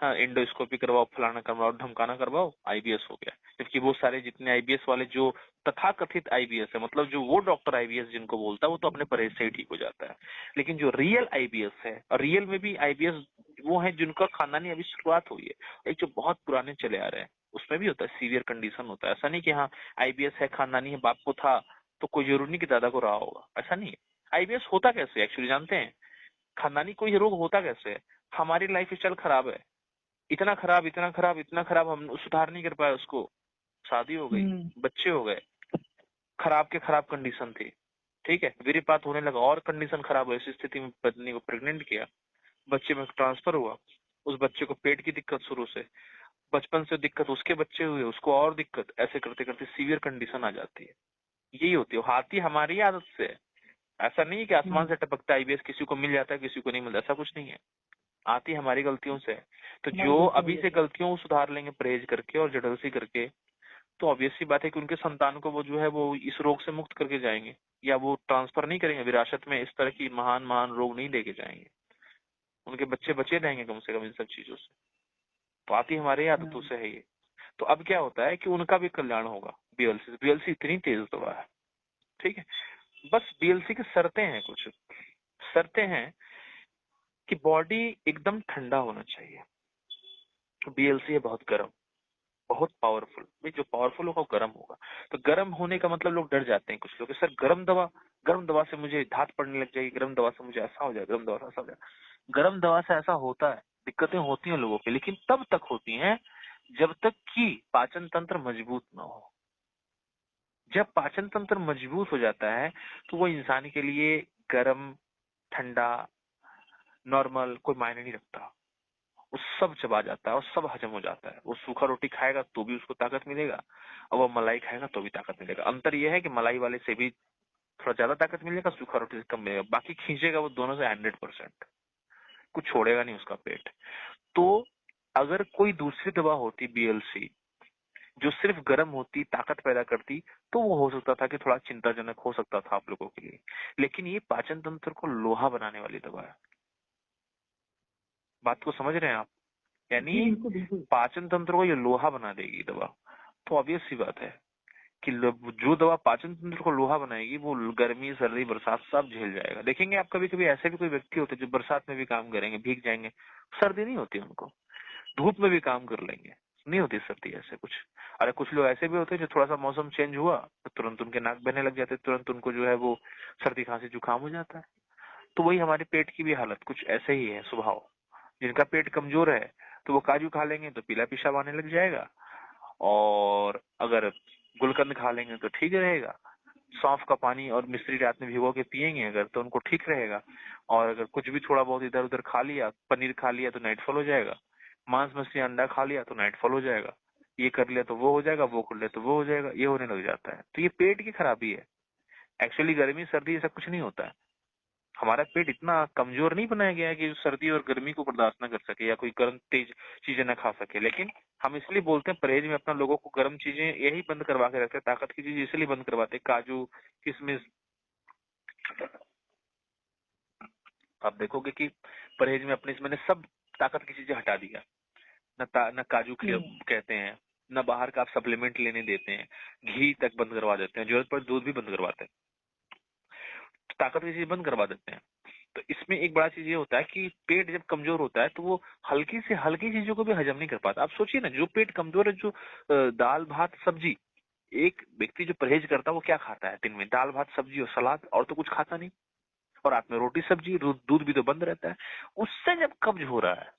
हाँ एंडोस्कोपी करवाओ, फलाना करवाओ, ढमकाना करवाओ, आईबीएस हो गया। जबकि वो सारे जितने आईबीएस वाले जो तथाकथित आईबीएस है, मतलब जो वो डॉक्टर आईबीएस जिनको बोलता है, वो तो अपने परहेज से ही ठीक हो जाता है। लेकिन जो रियल आईबीएस है, और रियल में भी आईबीएस वो है जिनका खानदानी अभी शुरुआत हुई है, एक जो बहुत पुराने चले आ रहे हैं, उसमें भी होता है सीवियर कंडीशन होता है। ऐसा नहीं कि हाँ आईबीएस है खानदानी है, बाप को था तो कोई जरूरी नहीं कि दादा को रहा होगा, ऐसा नहीं है। आईबीएस होता कैसे एक्चुअली जानते हैं? खानदानी कोई रोग होता कैसे है? हमारी लाइफ स्टाइल खराब है, इतना खराब इतना खराब इतना खराब, हम सुधार नहीं कर पाए उसको, शादी हो गई, बच्चे हो गए, खराब के खराब कंडीशन थी, ठीक है, वीर्यपात होने लगा और कंडीशन खराब हुई, ऐसी स्थिति में पत्नी को प्रेग्नेंट किया, बच्चे में ट्रांसफर हुआ, उस बच्चे को पेट की दिक्कत शुरू से, बचपन से दिक्कत, उसके बच्चे हुए उसको और दिक्कत, ऐसे करते करते सीवियर कंडीशन आ जाती है। यही होती है, हाथी हमारी आदत से है। ऐसा नहीं है कि आसमान से टपकता आईबीएस किसी को मिल जाता है किसी को नहीं मिलता, ऐसा कुछ नहीं है, आती हमारी गलतियों से है। तो हमारी जो गलतियों अभी की से वजह से। गलतियों को सुधार लेंगे परहेज करके और जड़लसी करके, तो ऑब्वियस सी बात है कि उनके संतान को वो जो है वो इस रोग से मुक्त करके जाएंगे, या वो ट्रांसफर नहीं करेंगे विरासत में, इस तरह की महान महान रोग नहीं लेके जाएंगे, उनके बच्चे बचे रहेंगे कम से कम इन सब चीजों से। तो आती हमारी आदतों से है ये। तो अब क्या होता है कि उनका भी कल्याण होगा बीएलसी। बीएलसी इतनी तेज दवा है, ठीक है। बस बीएलसी की शर्तें हैं, कुछ शर्तें हैं कि बॉडी एकदम ठंडा होना चाहिए। बीएलसी है बहुत गर्म, बहुत पावरफुल, भाई जो पावरफुल होगा वो गर्म होगा। तो गर्म होने का मतलब लोग डर जाते हैं कुछ लोग, सर गर्म दवा से मुझे धात पड़ने लग जाएगी, गर्म दवा से मुझे ऐसा हो जाएगा, गर्म दवा से ऐसा हो जाएगा। गर्म दवा से ऐसा होता है, दिक्कतें होती हैं लोगों की, लेकिन तब तक होती हैं जब तक कि पाचन तंत्र मजबूत ना हो। जब पाचन तंत्र मजबूत हो जाता है तो वो इंसान के लिए गर्म ठंडा नॉर्मल कोई मायने नहीं रखता, वो सब चबा जाता है और सब हजम हो जाता है। वो सूखा रोटी खाएगा तो भी उसको ताकत मिलेगा, और वो मलाई खाएगा तो भी ताकत मिलेगा। अंतर यह है कि मलाई वाले से भी थोड़ा ज्यादा ताकत मिलेगा, सूखा रोटी से कम मिलेगा, बाकी खींचेगा वो दोनों से 100%, कुछ छोड़ेगा नहीं उसका पेट। तो अगर कोई दूसरी दवा होती बीएलसी जो सिर्फ गर्म होती ताकत पैदा करती, तो वो हो सकता था कि थोड़ा चिंताजनक हो सकता था आप लोगों के लिए। लेकिन ये पाचन तंत्र को लोहा बनाने वाली दवा है। बात को समझ रहे हैं आप? जी यानी बिल्कुल बिल्कुल। पाचन तंत्र को ये लोहा बना देगी दवा। तो ऑब्वियस सी बात है कि जो दवा पाचन तंत्र को लोहा बनाएगी वो गर्मी सर्दी बरसात सब झेल जाएगा। देखेंगे आप कभी कभी ऐसे भी कोई व्यक्ति होते हैं जो बरसात में भी काम करेंगे, भीग जाएंगे, सर्दी नहीं होती उनको, धूप में भी काम कर लेंगे, नहीं होती सर्दी ऐसे कुछ। अरे कुछ लोग ऐसे भी होते हैं जो थोड़ा सा मौसम चेंज हुआ तो तुरंत उनके नाक बहने लग जाते, तुरंत उनको जो है वो सर्दी खांसी जुकाम हो जाता है। तो वही हमारे पेट की भी हालत कुछ ऐसे ही है स्वभाव। जिनका पेट कमजोर है तो वो काजू खा लेंगे तो पीला पेशाब आने लग जाएगा, और अगर गुलकंद खा लेंगे तो ठीक रहेगा, सौंफ का पानी और मिश्री रात में भिगो के पियेंगे अगर तो उनको ठीक रहेगा। और अगर कुछ भी थोड़ा बहुत इधर उधर खा लिया, पनीर खा लिया तो नाइटफॉल हो जाएगा, मांस मछली अंडा खा लिया तो नाइटफॉल हो जाएगा, ये कर लिया तो वो हो जाएगा, वो कर लिया तो वो हो जाएगा, ये होने लग जाता है। तो ये पेट की खराबी है, एक्चुअली गर्मी सर्दी ऐसा कुछ नहीं होता है। हमारा पेट इतना कमजोर नहीं बनाया गया है कि सर्दी और गर्मी को बर्दाश्त ना कर सके या कोई गर्म तेज चीजें ना खा सके। लेकिन हम इसलिए बोलते हैं परहेज में अपना लोगों को गर्म चीजें यही बंद करवा के रखते हैं, ताकत की चीजें इसलिए बंद करवाते हैं, काजू किशमिश। आप देखोगे कि परहेज में अपने मैंने सब ताकत की चीजें हटा दिया। न काजू कहते हैं, न बाहर का आप सप्लीमेंट लेने देते हैं, घी तक बंद करवा देते हैं, जरूरत पर दूध भी बंद करवाते हैं, ताकत की चीज बंद करवा देते हैं। तो इसमें एक बड़ा चीज ये होता है कि पेट जब कमजोर होता है तो वो हल्की से हल्की चीजों को भी हजम नहीं कर पाता। आप सोचिए ना, जो पेट कमजोर है, जो दाल भात सब्जी, एक व्यक्ति जो परहेज करता है वो क्या खाता है दिन में? दाल भात सब्जी और सलाद, और तो कुछ खाता नहीं। और रात में रोटी सब्जी, दूध भी तो बंद रहता है। उससे जब कब्ज हो रहा है,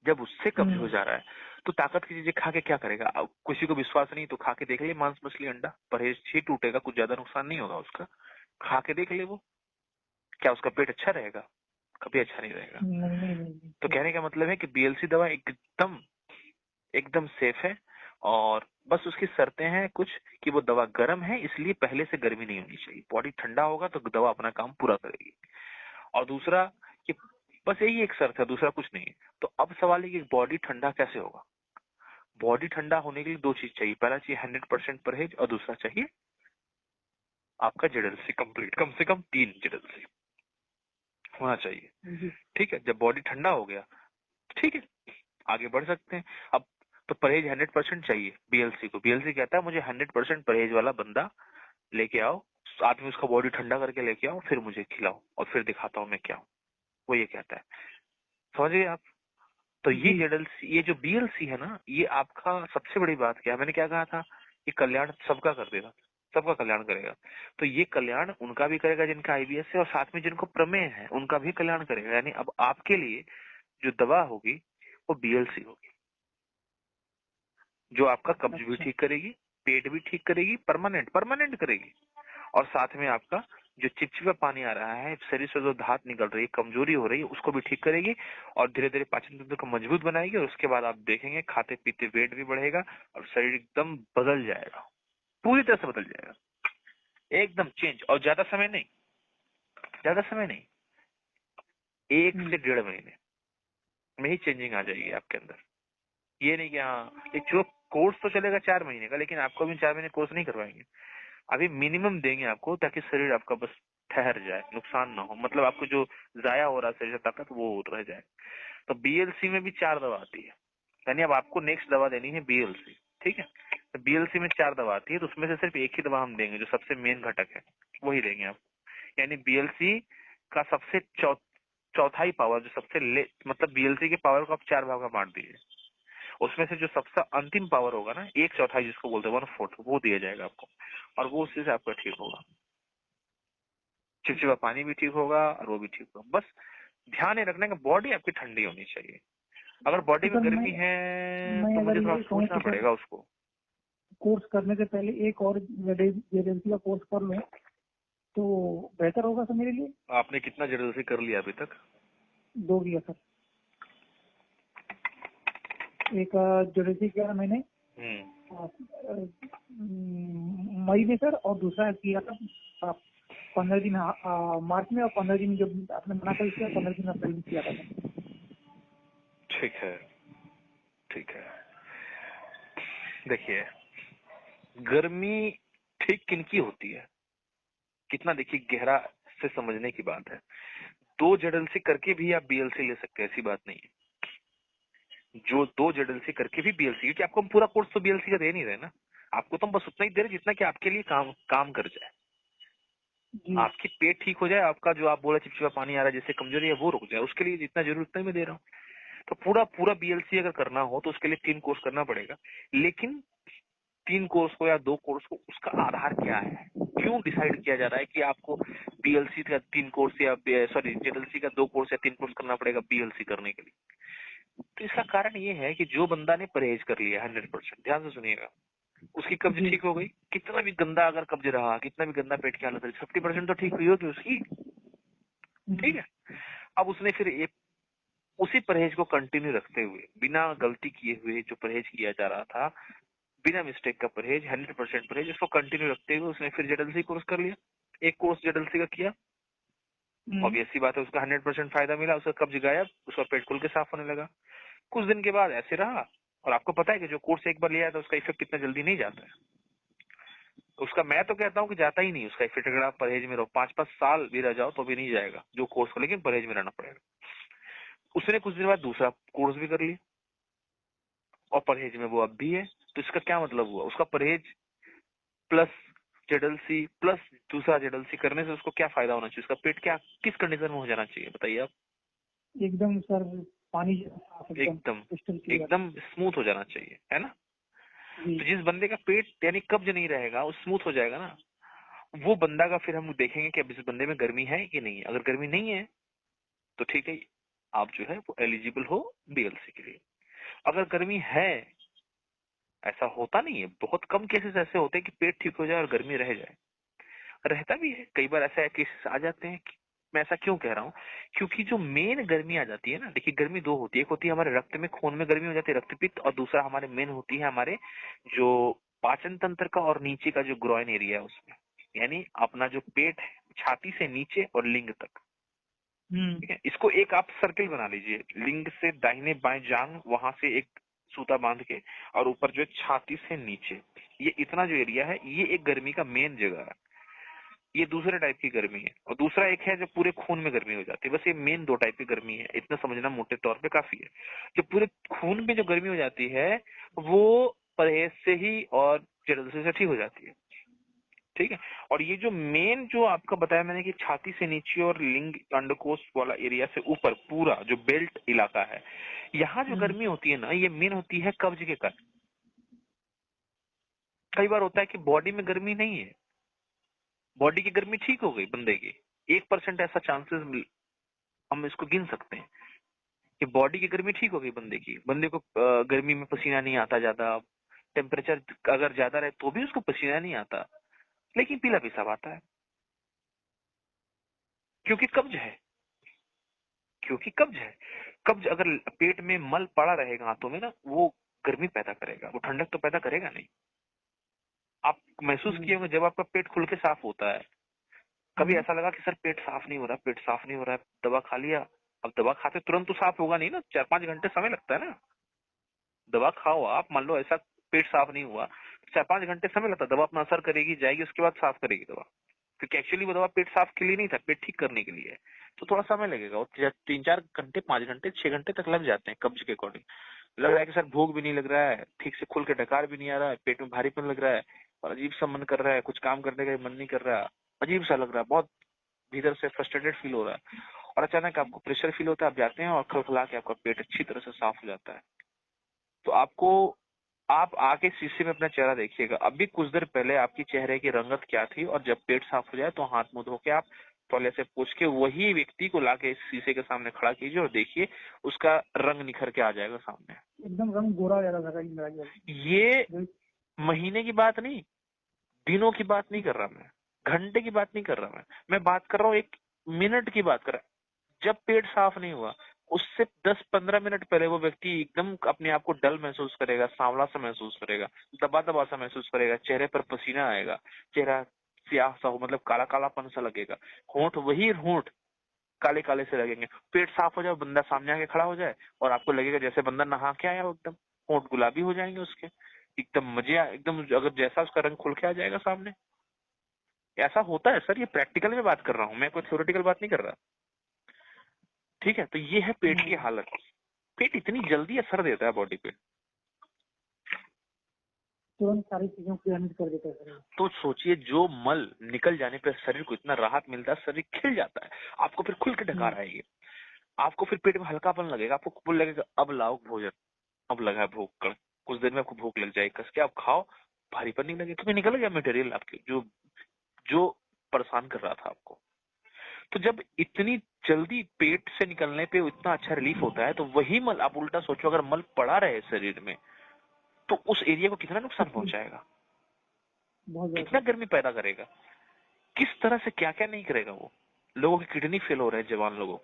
जब उससे कब्ज हो जा रहा है, तो ताकत की चीजें खा के क्या करेगा? अब किसी को विश्वास नहीं तो खा के देख ले, मांस मछली अंडा, परहेज ही टूटेगा, कुछ ज्यादा नुकसान नहीं होगा उसका। खा के देख ले, वो क्या उसका पेट अच्छा रहेगा? कभी अच्छा नहीं रहेगा। नहीं। तो कहने का मतलब है कि बीएलसी दवा एकदम एकदम सेफ है, और बस उसकी शर्तें हैं कुछ, कि वो दवा गर्म है, इसलिए पहले से गर्मी नहीं होनी चाहिए। बॉडी ठंडा होगा तो दवा अपना काम पूरा करेगी। और दूसरा कि बस यही एक शर्त है, दूसरा कुछ नहीं है। तो अब सवाल है कि बॉडी ठंडा कैसे होगा? बॉडी ठंडा होने के लिए दो चीज चाहिए। पहला चाहिए 100% परहेज, और दूसरा चाहिए आपका जेडएलसी कंप्लीट, कम से कम 3 जेडएलसी होना चाहिए। ठीक है, जब बॉडी ठंडा हो गया, ठीक है, आगे बढ़ सकते हैं। अब तो परहेज 100% चाहिए बीएलसी को। बीएलसी कहता है मुझे 100% परहेज वाला बंदा लेके आओ, साथ में उसका बॉडी ठंडा करके लेके आओ, फिर मुझे खिलाओ और फिर दिखाता हूँ मैं क्या हूँ। वो ये कहता है, समझिए आप। तो ये जेडएलसी, ये जो बीएलसी है ना, ये आपका सबसे बड़ी बात क्या है, मैंने क्या कहा था, ये कल्याण सबका कर देगा, सबका कल्याण करेगा। तो ये कल्याण उनका भी करेगा जिनका आईबीएस है, और साथ में जिनको प्रमेय है उनका भी कल्याण करेगा। यानी अब आपके लिए जो दवा होगी वो बीएलसी होगी, जो आपका कब्ज भी ठीक करेगी, पेट भी ठीक करेगी, परमानेंट परमानेंट करेगी। और साथ में आपका जो चिपचिपा पानी आ रहा है, शरीर से जो धात निकल रही है, कमजोरी हो रही है, उसको भी ठीक करेगी, और धीरे धीरे पाचन तंत्र को मजबूत बनाएगी। और उसके बाद आप देखेंगे खाते पीते वेट भी बढ़ेगा, और शरीर एकदम बदल जाएगा, पूरी तरह से बदल जाएगा, एकदम चेंज। और ज्यादा समय नहीं, ज्यादा समय नहीं, 1 से 1.5 महीने में ही चेंजिंग आ जाएगी आपके अंदर। ये नहीं कि हाँ एक जो कोर्स तो चलेगा 4 महीने का, लेकिन आपको भी 4 महीने कोर्स नहीं करवाएंगे, अभी मिनिमम देंगे आपको, ताकि शरीर आपका बस ठहर जाए, नुकसान ना हो, मतलब आपको जो जाया हो रहा है शरीर से ताकत, वो रह जाए। तो बीएलसी में भी 4 दवा आती है, यानी अब आपको नेक्स्ट दवा देनी है बीएलसी, ठीक है। तो बीएलसी में 4 दवा आती है, तो उसमें से सिर्फ एक ही दवा हम देंगे, जो सबसे मेन घटक है वही देंगे आप। यानी बीएलसी का सबसे चौथाई पावर, जो सबसे मतलब बीएलसी के पावर को आप 4 भाग में बांट दीजिए, उसमें से जो सबसे अंतिम पावर होगा ना, 1/4 जिसको बोलते हैं 1/4, वो दिया जाएगा आपको, और वो उसी से आपका ठीक होगा। चिपचिपा पानी भी ठीक होगा और वो भी ठीक होगा। बस ध्यान ये रखना कि बॉडी आपकी ठंडी होनी चाहिए। अगर बॉडी में गर्मी है तो मुझे थोड़ा सोचना पड़ेगा उसको। कोर्स करने से पहले एक और जेडएलसी का कोर्स कर लूं तो बेहतर होगा सर मेरे लिए। आपने कितना जेडएलसी कर लिया अभी तक? 2 किया सर। एक जेडएलसी किया मैंने मई में सर, और दूसरा किया था 15 दिन मार्च में, और 15 दिन जब आपने मना कर दिया 15 दिन अप्रैल में किया था। ठीक है, ठीक है। देखिए, गर्मी ठीक किनकी होती है, कितना देखिए गहरा से समझने की बात है। 2 जेडएलसी करके भी आप बीएलसी ले सकते हैं, ऐसी बात नहीं है। जो 2 जेडएलसी करके भी बीएलसी, क्योंकि आपको हम पूरा कोर्स तो बीएलसी का दे नहीं रहे ना, आपको तो हम बस उतना ही दे रहे जितना कि आपके लिए काम कर जाए, आपकी पेट ठीक हो जाए, आपका जो आप बोला चिपचिपा पानी आ रहा है जिससे कमजोरी है वो रुक जाए, उसके लिए जितना जरूरत है मैं दे रहा हूँ। तो पूरा पूरा बीएलसी अगर करना हो तो उसके लिए 3 कोर्स करना पड़ेगा। लेकिन 3 कोर्स को या 2 कोर्स को, उसका आधार क्या है, क्यों डिसाइड किया जा रहा है कि आपको बीएलसी का 3 कोर्स या सॉरी जेडएलसी का 2 कोर्स या 3 कोर्स करना पड़ेगा बीएलसी करने के लिए? तो इसका कारण ये है कि जो बंदा ने परहेज कर लिया 100%, ध्यान से सुनिएगा, उसकी कब्ज ठीक हो गई, कितना भी गंदा अगर कब्ज रहा, कितना भी गंदा पेट की हालत रही, 50% तो ठीक हुई होगी उसकी, ठीक है। अब उसने फिर एक उसी परहेज को कंटिन्यू रखते हुए, बिना गलती किए हुए जो परहेज किया जा रहा था, बिना मिस्टेक का परहेज, 100% परहेज, इसको कंटिन्यू रखते हुए उसने फिर जेडएलसी कोर्स कर लिया। एक कोर्स जेडएलसी का किया, ऑब्वियसली बात है, उसका 100% फायदा मिला, उसका कब्ज गायब, उसका पेट खुल के साफ होने लगा। कुछ दिन के बाद ऐसे रहा, और आपको पता है कि जो कोर्स एक बार लिया था उसका इफेक्ट इतना जल्दी नहीं जाता है। उसका मैं तो कहता हूँ कि जाता ही नहीं उसका इफेक्ट। अगर आप परहेज में रहो 5-5 साल भी रह जाओ तो भी नहीं जाएगा जो कोर्स को, लेकिन परहेज में रहना पड़ेगा। उसने कुछ दिन बाद दूसरा कोर्स भी कर लिया और परहेज में वो अब भी है। तो इसका क्या मतलब हुआ, उसका परहेज प्लस जेडलसी प्लस दूसरा जेडलसी करने से उसको क्या फायदा होना चाहिए, उसका पेट क्या किस कंडीशन में हो जाना चाहिए बताइए आप? एकदम सर पानी एकदम एकदम स्मूथ हो जाना चाहिए, है ना। तो जिस बंदे का पेट यानी कब्ज नहीं रहेगा वो स्मूथ हो जाएगा ना, वो बंदा का फिर हम देखेंगे कि अब इस बंदे में गर्मी है कि नहीं है। अगर गर्मी नहीं है तो ठीक है, आप जो है वो एलिजिबल हो बीएलसी के लिए। अगर गर्मी है, ऐसा होता नहीं है, बहुत कम केसेस ऐसे होते हैं कि पेट ठीक हो जाए और गर्मी रह जाए, रहता भी है कई बार ऐसा केसेस आ जाते हैं। मैं ऐसा क्यों कह रहा हूँ, क्योंकि जो मेन गर्मी आ जाती है ना, देखिए गर्मी दो होती है, एक होती है हमारे रक्त में खून में गर्मी हो जाती है रक्तपित्त, और दूसरा हमारे मेन होती है हमारे जो पाचन तंत्र का और नीचे का जो ग्रोइन एरिया है उसमें, यानी अपना जो पेट है छाती से नीचे और लिंग तक। ठीक है, इसको एक आप सर्किल बना लीजिए, लिंग से दाहिने बाएं जांग, वहां से एक सूता बांध के, और ऊपर जो है छाती से नीचे, ये इतना जो एरिया है ये एक गर्मी का मेन जगह है। ये दूसरे टाइप की गर्मी है, और दूसरा एक है जो पूरे खून में गर्मी हो जाती है। बस ये मेन दो टाइप की गर्मी है, इतना समझना मोटे तौर पे काफी है। जो पूरे खून में जो गर्मी हो जाती है वो परहेज से ही और जलसे से ठीक हो जाती है। ठीक है, और ये जो मेन जो आपका बताया मैंने कि छाती से नीचे और लिंग अंडकोश वाला एरिया से ऊपर पूरा जो बेल्ट इलाका है, यहाँ जो गर्मी होती है ना, ये मेन होती है कब्ज के कारण। कई बार होता है कि बॉडी में गर्मी नहीं है, बॉडी की गर्मी ठीक हो गई बंदे की, 1% ऐसा चांसेस हम इसको गिन सकते हैं कि बॉडी की गर्मी ठीक हो गई बंदे की, बंदे को गर्मी में पसीना नहीं आता ज्यादा, टेम्परेचर अगर ज्यादा रहे तो भी उसको पसीना नहीं आता, लेकिन पीला पेशाब आता है, क्योंकि कब्ज है। क्योंकि कब्ज है, कब्ज अगर पेट में मल पड़ा रहेगा हाथों में ना, वो गर्मी पैदा करेगा, वो ठंडक तो पैदा करेगा नहीं। आप महसूस किए होंगे जब आपका पेट खुल के साफ होता है, कभी ऐसा लगा कि सर पेट साफ नहीं हो रहा, पेट साफ नहीं हो रहा है, दवा खा लिया, अब दवा खाते तुरंत तो साफ होगा नहीं ना, 4-5 घंटे समय लगता है ना। दवा खाओ आप, मान लो ऐसा पेट साफ नहीं हुआ, 4-5 घंटे समय लगता है, दवा अपना असर करेगी जाएगी, उसके बाद साफ करेगी दवा, क्योंकि एक्चुअली वो दवा पेट साफ के लिए नहीं था, पेट ठीक करने के लिए है। तो थोड़ा समय लगेगा, और 3-4 घंटे 5 घंटे 6 घंटे तक लग जाते हैं कब्ज के अकॉर्डिंग। लग रहा है कि सर भूख भी नहीं लग रहा है, ठीक से खुल के डकार भी नहीं आ रहा है, पेट में भारीपन लग रहा है, और अजीब सा मन कर रहा है, कुछ काम करने का मन नहीं कर रहा, अजीब सा लग रहा है, बहुत भीतर से फ्रस्ट्रेटेड फील हो रहा है, और अचानक आपको प्रेशर फील होता है, आप जाते हैं और खलखला के आपका पेट अच्छी तरह से साफ हो जाता है। तो आपको, आप आके शीशे में अपना चेहरा देखिएगा, अभी कुछ देर पहले आपकी चेहरे की रंगत क्या थी, और जब पेट साफ हो जाए तो हाथ मुंह धो के आप तौलिया से पूछ के वही व्यक्ति को लाके शीशे के सामने खड़ा कीजिए, और देखिए उसका रंग निखर के आ जाएगा सामने, एकदम रंग गोरा हो जाता था। ये महीने की बात नहीं, दिनों की बात नहीं कर रहा मैं, घंटे की बात नहीं कर रहा मैं बात कर रहा हूँ 1 मिनट की बात कर रहा। जब पेट साफ नहीं हुआ उससे 10-15 मिनट पहले वो व्यक्ति एकदम अपने आप को डल महसूस करेगा, सांवला सा महसूस करेगा, दबा दबा सा महसूस करेगा, चेहरे पर पसीना आएगा, चेहरा स्याह सा हो, मतलब काला कालापन सा लगेगा, होंठ वही होंठ काले काले से लगेंगे। पेट साफ हो जाए, बंदा सामने आके खड़ा हो जाए और आपको लगेगा जैसे बंदा नहा के आया हो, एकदम होंठ गुलाबी हो जाएंगे उसके, एकदम मजे एकदम, अगर जैसा उसका रंग खुल के आ जाएगा सामने। ऐसा होता है सर, ये प्रैक्टिकल में बात कर रहा हूँ मैं, कोई थ्योरेटिकल बात नहीं कर रहा। ठीक है, तो ये है पेट की हालत। पेट इतनी जल्दी असर देता है बॉडी पे, तुरंत सारी चीजों को एमिट कर देता है। तो सोचिए जो मल निकल जाने पर शरीर को इतना राहत मिलता है, शरीर खिल जाता है, आपको फिर खुल के डकार आएगी, आपको फिर पेट में हल्कापन लगेगा, आपको खुल लगेगा अब लाओ भोजन, अब लगा है भूख कर, कुछ देर में आपको भूख लग जाएगी, कस के आप खाओ, भारीपन नहीं लगेगा, क्योंकि निकल गया मटेरियल आपके जो जो परेशान कर रहा था आपको। तो जब इतनी जल्दी पेट से निकलने पे इतना अच्छा रिलीफ होता है, तो वही मल आप उल्टा सोचो, अगर मल पड़ा रहे शरीर में तो उस एरिया को कितना नुकसान पहुंचाएगा, कितना गर्मी पैदा करेगा, किस तरह से क्या क्या नहीं करेगा वो। लोगों की किडनी फेल हो रहे हैं, जवान लोगों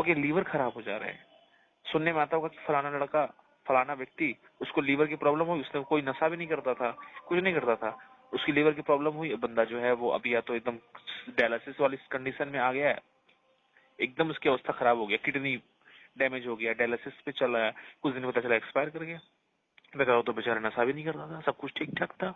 के लीवर खराब हो जा रहे हैं। सुनने में आता होगा कि फलाना लड़का, फलाना व्यक्ति, उसको लीवर की प्रॉब्लम हुई, उसने कोई नशा भी नहीं करता था, कुछ नहीं करता था, उसकी लीवर की प्रॉब्लम हुई, बंदा जो है वो अभी या तो एकदम डायलिसिस वाली कंडीशन में आ गया है, एकदम उसकी अवस्था खराब हो गया, किडनी डैमेज हो गया, डायलिसिस पे चल रहा है, कुछ दिन पता चला एक्सपायर कर गया। मैं कहा तो बेचारा नशा भी नहीं करता था, सब कुछ ठीक ठाक था।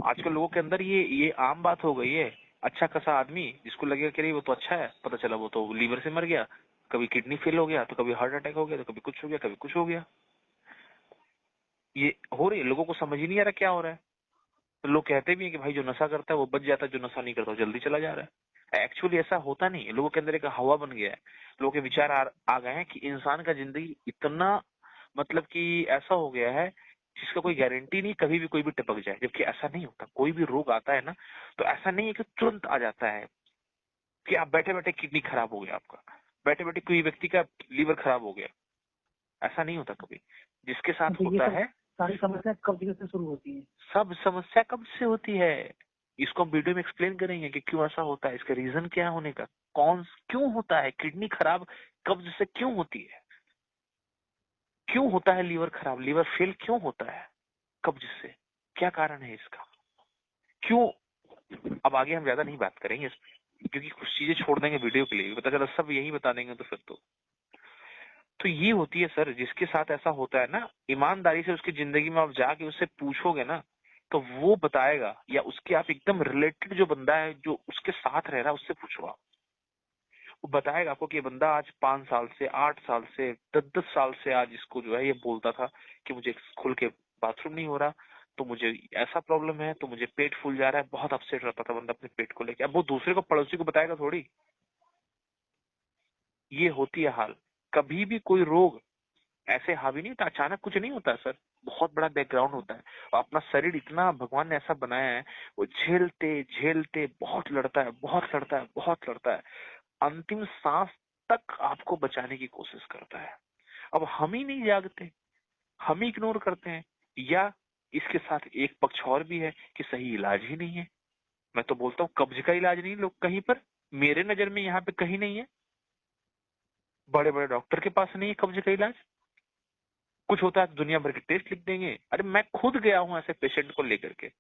आजकल लोगों के अंदर ये आम बात हो गई है। अच्छा खासा आदमी जिसको लगेगा कि वो तो अच्छा है, पता चला वो तो लीवर से मर गया, कभी किडनी फेल हो गया, तो कभी हार्ट अटैक हो गया, तो कभी कुछ हो गया, कभी कुछ हो गया। ये हो रही है, लोगों को समझ ही नहीं आ रहा क्या हो रहा है। तो लोग कहते भी हैं कि भाई जो नशा करता है वो बच जाता है, जो नशा नहीं करता वो जल्दी चला जा रहा है। एक्चुअली ऐसा होता नहीं है, लोगों के अंदर एक हवा बन गया है, लोगों के विचार आ गए हैं कि इंसान का जिंदगी इतना मतलब कि ऐसा हो गया है जिसका कोई गारंटी नहीं, कभी भी कोई भी टपक जाए। जबकि ऐसा नहीं होता, कोई भी रोग आता है ना तो ऐसा नहीं है कि तुरंत आ जाता है कि आप बैठे बैठे किडनी खराब हो गया आपका, बैठे बैठे कोई व्यक्ति का लीवर खराब हो गया, ऐसा नहीं होता कभी। जिसके साथ तो ये होता सब है, सारी समस्या कब से शुरू होती है? सब समस्या कब से होती है इसको हम वीडियो में एक्सप्लेन करेंगे कि क्यों ऐसा होता है, इसका रीजन क्या होने का, कौन क्यों होता है, किडनी खराब कब्ज से क्यों होती है, क्यों होता है लीवर खराब, लीवर फेल क्यों होता है कब्ज से, क्या कारण है इसका, क्यों। अब आगे हम ज्यादा नहीं बात करेंगे इस पे, क्योंकि कुछ चीजें छोड़ देंगे वीडियो के लिए, पता चला सब यही बता देंगे तो फिर तो ये होती है सर। जिसके साथ ऐसा होता है ना, ईमानदारी से उसकी जिंदगी में आप जाके उससे पूछोगे ना तो वो बताएगा, या उसके आप एकदम रिलेटेड जो बंदा है जो उसके साथ रह रहा है उससे पूछो आप, वो बताएगा आपको कि ये बंदा आज 5 साल से, 8 साल से, 10 साल से आज इसको जो है ये बोलता था कि मुझे खुल के बाथरूम नहीं हो रहा, तो मुझे ऐसा प्रॉब्लम है, तो मुझे पेट फूल जा रहा है, बहुत अपसेट रहता था बंदा अपने पेट को लेकर। अब वो दूसरे को, पड़ोसी को बताएगा थोड़ी। ये होती है हाल। कभी भी कोई रोग ऐसे हावी नहीं होता, अचानक कुछ नहीं होता है सर, बहुत बड़ा बैकग्राउंड होता है। और अपना शरीर इतना भगवान ने ऐसा बनाया है, वो झेलते झेलते बहुत लड़ता है, बहुत लड़ता है, बहुत लड़ता है, अंतिम सांस तक आपको बचाने की कोशिश करता है। अब हम ही नहीं जागते, हम ही इग्नोर करते हैं, या इसके साथ एक पक्ष और भी है कि सही इलाज ही नहीं है। मैं तो बोलता हूँ कब्ज का इलाज नहीं लोग कहीं पर, मेरे नजर में यहाँ पे कहीं नहीं है, बड़े बड़े डॉक्टर के पास नहीं है कब्ज का इलाज। कुछ होता है तो दुनिया भर के टेस्ट लिख देंगे। अरे मैं खुद गया हूं ऐसे पेशेंट को लेकर के,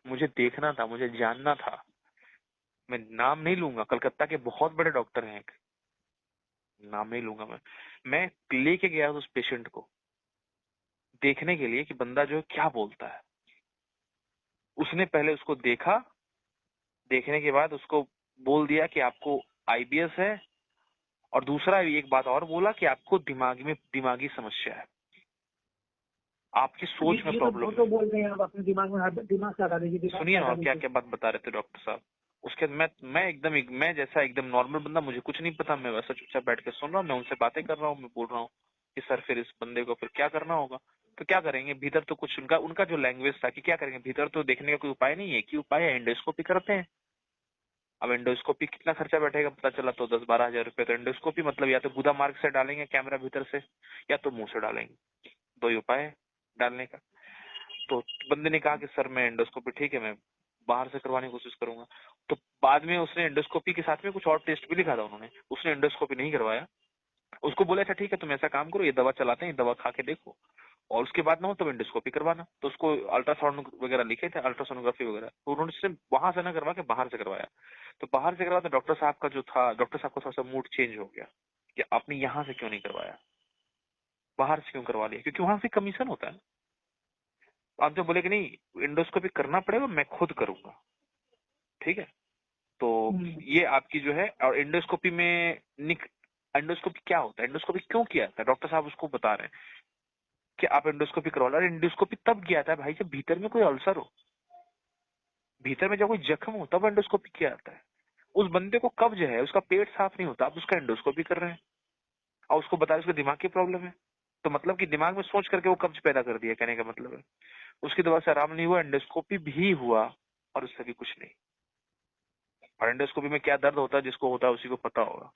मुझे देखना था, मुझे जानना था। मैं नाम नहीं लूंगा, कलकत्ता के बहुत बड़े डॉक्टर हैं, नाम नहीं लूंगा मैं लेके गया उस पेशेंट को देखने के लिए कि बंदा जो है क्या बोलता है। उसने पहले उसको देखा, देखने के बाद उसको बोल दिया कि आपको आईबीएस है, और दूसरा एक बात और बोला कि आपको दिमागी समस्या है, आपकी सोच में ये प्रॉब्लम तो है। बोल रहे हैं, आप अपने दिमाग से हटा दीजिए, दिमाग सुनिए से ना हटा आप क्या दीजिए। क्या बात बता रहे थे डॉक्टर साहब। उसके बाद मैं एकदम मैं जैसा एकदम नॉर्मल बंदा, मुझे कुछ नहीं पता, मैं वैसा चुपचाप बैठ के सुन रहा हूँ, मैं उनसे बातें कर रहा हूँ, मैं बोल रहा हूँ कि सर फिर इस बंदे को फिर क्या करना होगा। तो क्या करेंगे, भीतर तो कुछ उनका उनका जो लैंग्वेज था कि क्या करेंगे, भीतर तो देखने का कोई उपाय नहीं है, कि उपाय है एंडोस्कोपी करते हैं। अब एंडोस्कोपी कितना खर्चा बैठेगा, पता चला तो 10-12 हजार रुपए। तो एंडोस्कोपी मतलब या तो गुदा मार्ग से डालेंगे कैमरा भीतर से, या तो मुंह से डालेंगे, दो ही उपाय है डालने का। तो बंदे ने कहा कि सर मैं एंडोस्कोपी ठीक है, मैं बाहर से करवाने की कोशिश करूंगा। तो बाद में उसने एंडोस्कोपी के साथ में कुछ और टेस्ट भी लिखा था उन्होंने, उसने एंडोस्कोपी नहीं करवाया। उसको बोला अच्छा ठीक है तुम ऐसा काम करो, ये दवा चलाते हैं, ये दवा खा के देखो, और उसके बाद ना हो तो एंडोस्कोपी करवाना। तो उसको अल्ट्रासाउंड वगैरह लिखे थे, अल्ट्रासोनोग्राफी वगैरह, तो उन्होंने सिर्फ वहां से ना करवा के बाहर से करवाया। तो बाहर से करवाया तो डॉक्टर साहब का जो था, डॉक्टर साहब का थोड़ा सा मूड चेंज हो गया कि आपने यहाँ से क्यों नहीं करवाया, बाहर से क्यों करवा लिया, क्योंकि वहां से कमीशन होता है। आप जो बोले कि नहीं एंडोस्कोपी करना पड़ेगा, मैं खुद करूंगा, ठीक है। तो ये आपकी जो है, और एंडोस्कोपी में एंडोस्कोपी क्या होता है, एंडोस्कोपी क्यों किया था, डॉक्टर साहब उसको बता रहे हैं कि आप एंडोस्कोपी करवा लो। एंडोस्कोपी तब किया था भाई जब भीतर में कोई अल्सर हो, भीतर में जब कोई जख्म हो, तब एंडोस्कोपी किया जाता है। उस बंदे को कब्ज है, उसका पेट साफ नहीं होता, आप उसका एंडोस्कोपी कर रहे हैं, और उसको बता रहे उसको दिमाग की प्रॉब्लम है, तो मतलब कि दिमाग में सोच करके वो कब्ज पैदा कर दिया, कहने का मतलब है। उसकी दवा से आराम नहीं हुआ, एंडोस्कोपी भी हुआ, और उससे भी कुछ नहीं। और एंडोस्कोपी में क्या दर्द होता है, जिसको होता है उसी को पता होगा।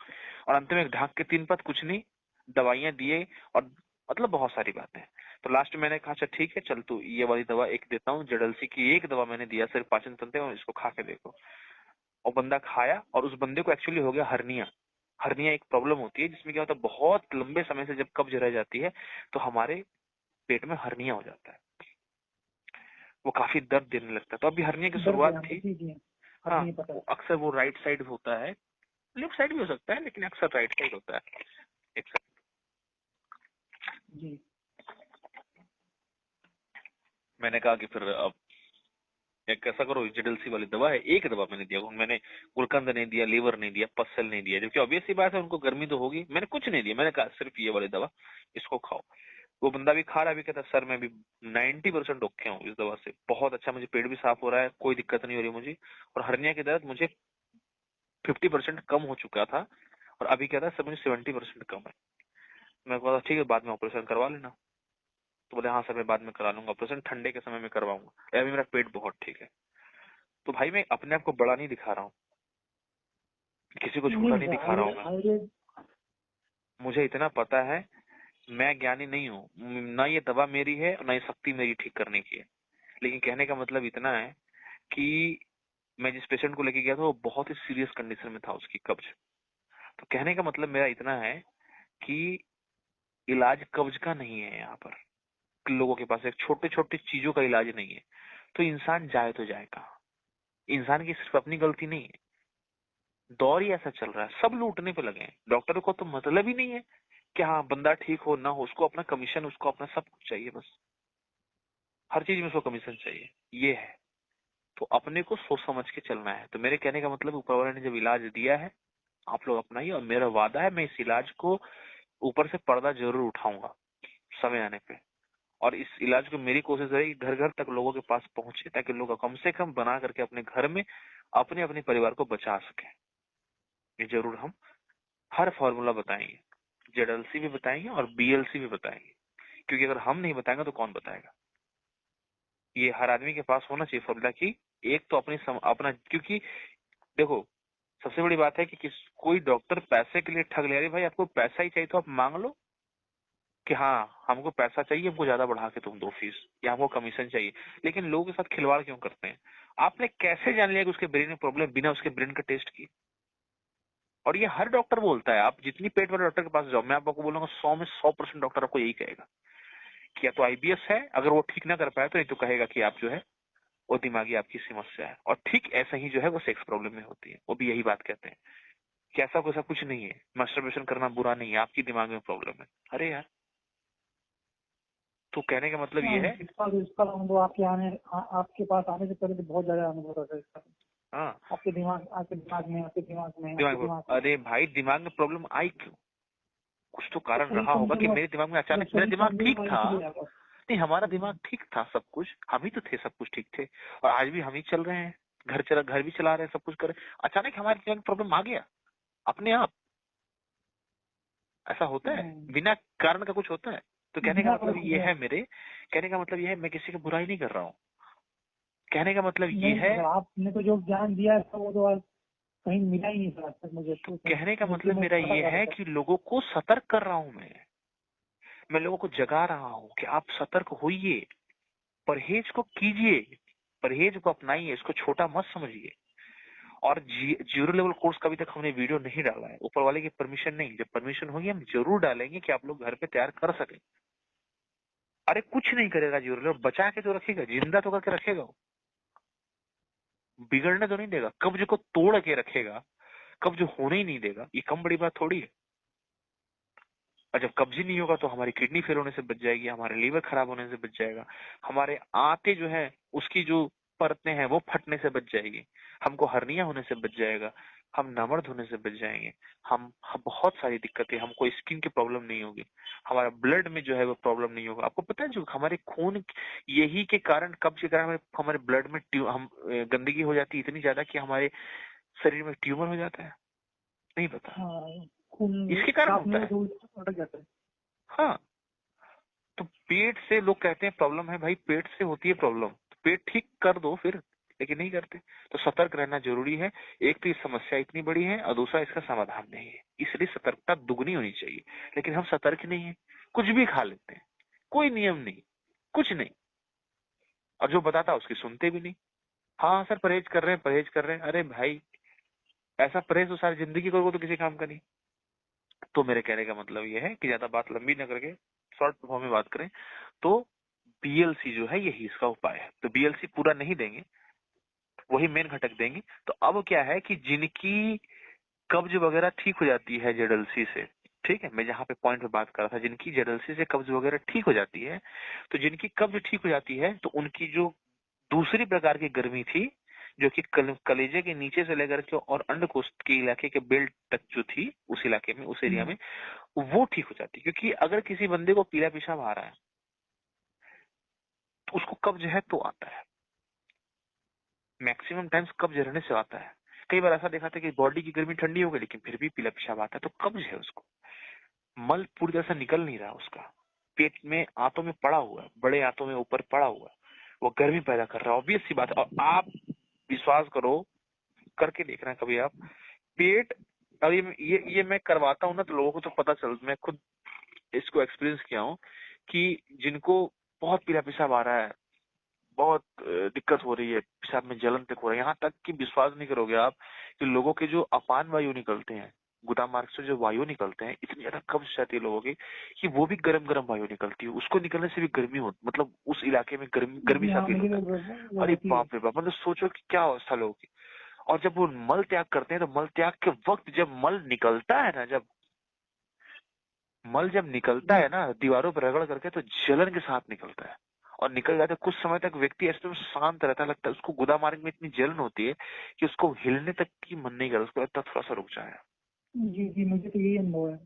और अंत में ढाक के 3 पद, कुछ नहीं, दवाइयां दिए, और मतलब बहुत सारी बातें। तो लास्ट में मैंने कहा अच्छा ठीक है चल तू ये वाली दवा एक देता हूँ, जडलसी की एक दवा मैंने दिया, सिर्फ पाचन तंत्र है, इसको खा के देखो। और बंदा खाया, और उस बंदे को एक्चुअली हो गया हर्निया। हर्निया एक प्रॉब्लम होती है जिसमें क्या होता है, बहुत लंबे समय से जब कब्ज रह जाती है तो हमारे पेट में हर्निया हो जाता है। वो काफी दर्द देने लगता है। तो अभी हर्निया की दर्द शुरुआत है, थी। जी जी हाँ, नहीं पता। अक्सर वो राइट साइड होता है, लेफ्ट साइड भी हो सकता है, लेकिन अक्सर राइट साइड होता है। एक जी मैंने कहा कि फिर अब एक कैसा करो, जेडलसी वाली दवा है, एक दवा मैंने दिया, मैंने गुलकंद नहीं दिया, लीवर नहीं दिया, पसल नहीं दिया, जबकि ऑब्वियस सी बात है उनको गर्मी तो होगी। मैंने कुछ नहीं दिया, मैंने कहा सिर्फ ये वाली दवा इसको खाओ। वो बंदा भी खा रहा, भी कहता सर मैं भी 90% ओके हूँ इस दवा से, बहुत अच्छा, मुझे पेट भी साफ हो रहा है, कोई दिक्कत नहीं हो रही मुझे, और हर्निया की दर्द मुझे 50% कम हो चुका था, और अभी कहता है सर मुझे 70% कम है। मैं बोला ठीक है, बाद में ऑपरेशन करवा लेना। तो बोले हाँ सर मैं बाद में करा लूंगा ऑपरेशन, ठंडे के समय में करवाऊंगा, अभी मेरा पेट बहुत ठीक है। तो भाई मैं अपने आप को बड़ा नहीं दिखा रहा हूँ, किसी को छोटा नहीं दिखा रहा हूँ मैं। मुझे इतना पता है मैं ज्ञानी नहीं हूँ, ना ये दवा मेरी है और ना ये शक्ति मेरी ठीक करने की है। लेकिन कहने का मतलब इतना है कि मैं जिस पेशेंट को लेके गया था वो बहुत ही सीरियस कंडीशन में था, उसकी कब्ज। तो कहने का मतलब मेरा इतना है कि इलाज कब्ज का नहीं है यहाँ पर, लोगों के पास एक छोटे छोटे चीजों का इलाज नहीं है। तो इंसान जाए तो जाए कहाँ? इंसान की सिर्फ अपनी गलती नहीं है, दौर ही ऐसा चल रहा है, सब लूटने पे लगे हैं। डॉक्टर को तो मतलब ही नहीं है कि हाँ बंदा ठीक हो ना हो, उसको अपना कमीशन, उसको अपना सब कुछ चाहिए, बस हर चीज में उसको कमीशन चाहिए, ये है। तो अपने को सोच समझ के चलना है। तो मेरे कहने का मतलब ऊपर वाले ने जब इलाज दिया है आप लोग अपनाइए, और मेरा वादा है मैं इस इलाज को ऊपर से पर्दा जरूर उठाऊंगा समय आने पे। और इस इलाज को मेरी कोशिश है कि घर घर तक लोगों के पास पहुंचे, ताकि लोग कम से कम बना करके अपने घर में अपने अपने परिवार को बचा सके। ये जरूर हम हर फॉर्मूला बताएंगे, जेडएलसी भी बताएंगे और बीएलसी भी बताएंगे, क्योंकि अगर हम नहीं बताएंगे तो कौन बताएगा। ये हर आदमी के पास होना चाहिए फॉर्मूला की, एक तो अपना, क्योंकि देखो सबसे बड़ी बात है कि कोई डॉक्टर पैसे के लिए ठग ले रही, भाई आपको पैसा ही चाहिए तो आप मांग लो कि हाँ हमको पैसा चाहिए, हमको ज्यादा बढ़ा के तुम दो फीस, या हमको कमीशन चाहिए। लेकिन लोगों के साथ खिलवाड़ क्यों करते हैं? आपने कैसे जान लिया कि उसके ब्रेन में प्रॉब्लम बिना उसके ब्रेन का टेस्ट किए? और ये हर डॉक्टर बोलता है, आप जितनी पेट वाले डॉक्टर के पास जाओ, मैं आपको बोलूंगा 100 में 100% डॉक्टर आपको यही कहेगा कि या तो आईबीएस है, अगर वो ठीक ना कर पाए तो नहीं तो कहेगा कि आप जो है वो दिमागी आपकी समस्या है। और ठीक ऐसा ही जो है वो सेक्स प्रॉब्लम में होती है, वो भी यही बात कहते हैं कि ऐसा वैसा कुछ नहीं है, मास्टरबेशन करना बुरा नहीं है, आपकी दिमाग में प्रॉब्लम है। अरे यार, तो कहने का मतलब ये है, इसका अनुभव आपके पास आने से पहले तो बहुत ज्यादा अनुभव था इसका। हाँ आपके दिमाग में अरे भाई दिमाग में प्रॉब्लम आई क्यों? कुछ तो कारण रहा होगा कि मतलब मेरे दिमाग में अचानक, मेरा शरीर दिमाग कमजोर ठीक होने था। के लिए आपको। नहीं हमारा दिमाग ठीक था, सब कुछ हम ही तो थे, सब कुछ ठीक थे, और आज भी हम ही चल रहे हैं, घर भी चला रहे हैं, सब कुछ कर रहे हैं। अचानक हमारे दिमाग में प्रॉब्लम आ गया अपने आप, ऐसा होता है? बिना कारण का कुछ होता है? तो कहने का मतलब ये है, मेरे कहने का मतलब ये है, मैं किसी की बुराई नहीं कर रहा हूँ। कहने का मतलब ये है, आपने तो जो ज्ञान दिया है वो तो कहीं मिला ही नहीं सर आज तक मुझे। कहने का मतलब मेरा ये है कि लोगों को सतर्क कर रहा हूँ मैं लोगों को जगा रहा हूँ कि आप सतर्क होइए, परहेज को कीजिए, परहेज को अपनाइए, इसको छोटा मत समझिए। और जीरो लेवल कोर्स का अभी तक हमने वीडियो नहीं डाला है, ऊपर वाले की परमिशन नहीं, जब परमिशन होगी हम जरूर डालेंगे कि आप लोग घर पे तैयार कर सके। अरे कुछ नहीं करेगा जीरो लेवल, बचा के तो रखेगा, जिंदा तो करके रखेगा, वो बिगड़ने तो नहीं देगा, कब्ज को तोड़ के रखेगा, कब्ज होने ही नहीं देगा। ये कम बड़ी बात थोड़ी है। और जब कब्ज ही नहीं होगा तो हमारी किडनी फेल होने से बच जाएगी, हमारे लीवर खराब होने से बच जाएगा, हमारे आंतें जो है उसकी जो परतें हैं वो फटने से बच जाएगी, हमको हर्निया होने से बच जाएगा, हम नमर्द होने से बच जाएंगे, हम बहुत सारी दिक्कतें, हमको स्किन की प्रॉब्लम नहीं होगी, हमारा ब्लड में जो है वो प्रॉब्लम नहीं होगा। आपको पता है जो हमारे खून, यही के कारण, कब्ज के कारण हमारे ब्लड में हम गंदगी हो जाती है इतनी ज्यादा कि हमारे शरीर में ट्यूमर हो जाता है, नहीं पता? इसके कारण होता है। हाँ, तो पेट से लोग कहते हैं प्रॉब्लम है, भाई पेट से होती है प्रॉब्लम, तो पेट ठीक कर दो फिर, लेकिन नहीं करते। तो सतर्क रहना जरूरी है। एक तो ये समस्या इतनी बड़ी है और दूसरा इसका समाधान नहीं है, इसलिए सतर्कता दुगनी होनी चाहिए। लेकिन हम सतर्क नहीं है, कुछ भी खा लेते हैं, कोई नियम नहीं, कुछ नहीं, और जो बताता है उसकी सुनते भी नहीं। हाँ सर परहेज कर रहे हैं, परहेज कर रहे हैं, अरे भाई ऐसा परहेज तो सारी जिंदगी करोगे तो किसी काम का नहीं। तो मेरे कहने का मतलब ये है कि ज्यादा बात लंबी न करके शॉर्ट फॉर्म में बात करें तो बीएलसी जो है यही इसका उपाय है। तो बीएलसी पूरा नहीं देंगे, वही मेन घटक देंगे। तो अब क्या है कि जिनकी कब्ज वगैरह ठीक हो जाती है जेडलसी से, ठीक है, मैं जहां पे पॉइंट पे बात कर रहा था, जिनकी जेडलसी से कब्ज वगैरह ठीक हो जाती है, तो जिनकी कब्ज ठीक हो जाती है तो उनकी जो दूसरी प्रकार की गर्मी थी, जो कि कलेजे के नीचे से लेकर के और अंडकोश के इलाके के बेल्ट तक जो थी, उस इलाके में, उस एरिया में, वो ठीक हो जाती है। क्योंकि अगर किसी बंदे को पीला पेशाब आ रहा है तो उसको कब्ज है तो आता है, मैक्सिमम टाइम्स कब्ज रहने से आता है। कई बार ऐसा देखा था कि बॉडी की गर्मी ठंडी हो गई लेकिन फिर भी पीला पेशाब आता है, तो कब्ज है उसको, मल पूरी तरह से निकल नहीं रहा उसका, पेट में आंतों में पड़ा हुआ है, बड़े आंतों में ऊपर पड़ा हुआ है, वो गर्मी पैदा कर रहा है, ऑब्वियस सी बात है। और आप विश्वास करो, करके देखना कभी आप, पेट, और ये मैं करवाता हूँ ना, तो लोगों को तो पता चल, मैं खुद इसको एक्सपीरियंस किया हूँ कि जिनको बहुत पीला पेशाब आ रहा है, बहुत दिक्कत हो रही है, पेशाब में जलन तक हो रहा है, यहाँ तक कि विश्वास नहीं करोगे आप कि लोगों के जो अपान वायु निकलते हैं, गुदा मार्ग से जो वायु निकलते हैं, इतनी ज्यादा कब्ज जाती है लोगों की कि वो भी गर्म गर्म वायु निकलती है, उसको निकलने से भी गर्मी हो, मतलब उस इलाके में गर्मी सा फील होता है। अरे बाप रे बाप, मतलब सोचो कि क्या अवस्था लोगों की। और जब वो मल त्याग करते हैं, तो मल त्याग के वक्त जब मल निकलता है ना, जब निकलता है ना दीवारों पर रगड़ करके, तो जलन के साथ निकलता है। और निकल जाता है, कुछ समय तक व्यक्ति ऐसे शांत रहता, लगता है उसको गुदा मार्ग में इतनी जलन होती है कि उसको हिलने तक की मन नहीं करता, उसको लगता है थोड़ा सा रुक जाए। जी जी, मुझे तो यही अनुभव है।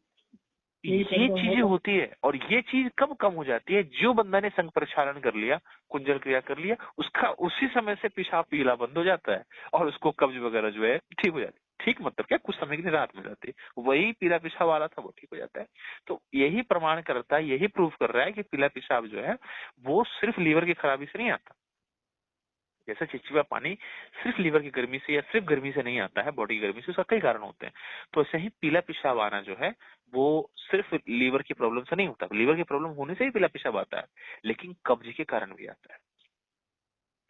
ये चीजें होती है, और ये चीज कब कम हो जाती है, जो बंदा ने संग प्रक्षालन कर लिया, कुंजल क्रिया कर लिया, उसका उसी समय से पेशाब पीला बंद हो जाता है और उसको कब्ज वगैरह जो है ठीक हो जाती है। ठीक मतलब क्या, कुछ समय के लिए राहत मिल जाती है, वही पीला पेशाब वाला था वो ठीक हो जाता है। तो यही प्रमाण करता है, यही प्रूफ कर रहा है कि पीला पेशाब जो है वो सिर्फ लीवर की खराबी से नहीं आता। जैसे चिपचिपा पानी सिर्फ लीवर की गर्मी से या सिर्फ गर्मी से नहीं आता है, बॉडी की गर्मी से, उसका कई कारण होते हैं। तो ऐसे ही पीला पेशाब आना जो है वो सिर्फ लीवर की प्रॉब्लम से नहीं होता, लीवर की प्रॉब्लम होने से ही पीला पेशाब आता है, लेकिन कब्ज के कारण भी आता है।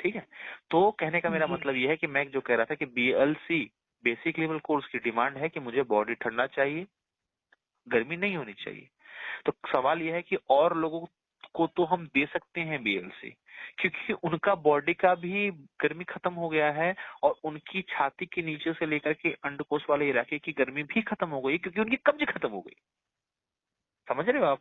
ठीक है, तो कहने का मेरा मतलब यह है कि मैं जो कह रहा था कि बीएलसी बेसिक लेवल कोर्स की डिमांड है कि मुझे बॉडी ठंडा चाहिए, गर्मी नहीं होनी चाहिए। तो सवाल यह है कि और लोगों को तो हम दे सकते हैं बीएलसी, क्योंकि उनका बॉडी का भी गर्मी खत्म हो गया है और उनकी छाती के नीचे से लेकर के अंडकोश वाले इलाके की गर्मी भी खत्म हो गई, क्योंकि उनकी कब्ज खत्म हो गई। समझ रहे हो आप,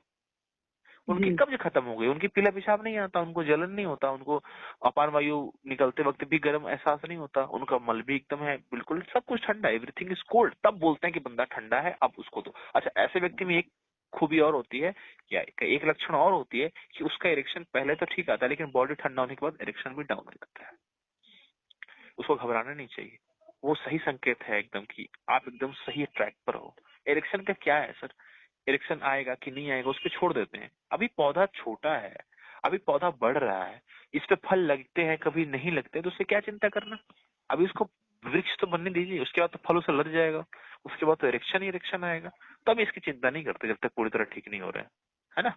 उनकी कब्ज खत्म हो गई, उनकी पीला पेशाब नहीं आता, उनको जलन नहीं होता, उनको अपान वायु निकलते वक्त भी गर्म एहसास नहीं होता, उनका मल भी एकदम है, बिल्कुल सब कुछ ठंडा, एवरीथिंग इज कोल्ड। तब बोलते हैं कि बंदा ठंडा है, अब उसको दो। अच्छा, ऐसे व्यक्ति में एक खूबी और होती है, या एक लक्षण और होती है कि उसका इरेक्शन पहले तो ठीक आता है, लेकिन बॉडी ठंडा होने के बाद इरेक्शन भी डाउन हो जाता है। उसको घबराना नहीं चाहिए, वो सही संकेत है एकदम कि आप एकदम सही ट्रैक पर हो। इरेक्शन का क्या है सर, इरेक्शन आएगा कि नहीं आएगा उस पर छोड़ देते हैं, अभी पौधा छोटा है, अभी पौधा बढ़ रहा है, इस पे फल लगते हैं कभी नहीं लगते, तो उससे क्या चिंता करना। अभी उसको वृक्ष तो बनने दीजिए, उसके बाद तो फल उसे लग जाएगा, उसके बाद तो इरेक्शन ही इरेक्शन आएगा। तो हम इसकी चिंता नहीं करते जब तक पूरी तरह ठीक नहीं हो रहे हैं, है ना,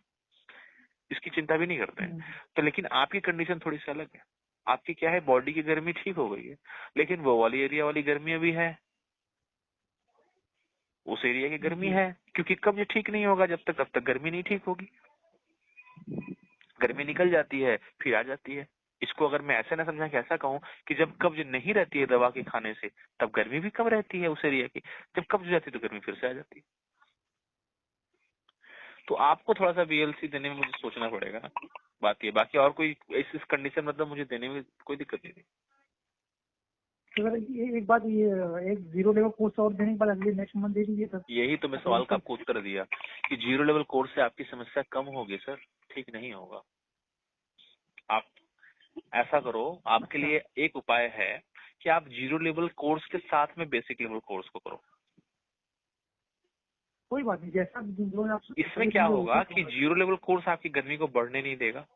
इसकी चिंता भी नहीं करते हैं। तो लेकिन आपकी कंडीशन थोड़ी सी अलग है, आपकी क्या है, बॉडी की गर्मी ठीक हो गई है, लेकिन वो वाली एरिया वाली गर्मी अभी है, उस एरिया की गर्मी है, क्योंकि कब्ज ठीक नहीं होगा जब तक, तब तक गर्मी नहीं ठीक होगी। गर्मी निकल जाती है फिर आ जाती है। इसको अगर मैं ऐसे ना समझा कि ऐसा कहूं कि जब कब्ज नहीं रहती है दवा के खाने से, तब गर्मी भी कम रहती है उस एरिया की, जब कब्ज हो जाती है तो गर्मी फिर से आ जाती है। तो आपको थोड़ा सा बीएलसी देने में मुझे सोचना पड़ेगा ना, बात ये। बाकी और कोई इस कंडीशन मतलब मुझे देने में कोई दिक्कत नहीं थी। सर एक बात, ये एक 0 लेवल कोर्स और देने के बाद अगले नेक्स्ट मंथ दे दीजिए सर। यही तो मैं सवाल का आपको उत्तर दिया कि 0 लेवल कोर्स से आपकी समस्या कम होगी सर, ठीक नहीं होगा। आप ऐसा करो, आपके लिए एक उपाय है कि आप 0 लेवल कोर्स के साथ में बेसिक लेवल कोर्स को करो। कोई बात नहीं, जैसा जो आप इसमें क्या होगा कि 0 लेवल कोर्स आपकी गर्मी को बढ़ने नहीं देगा,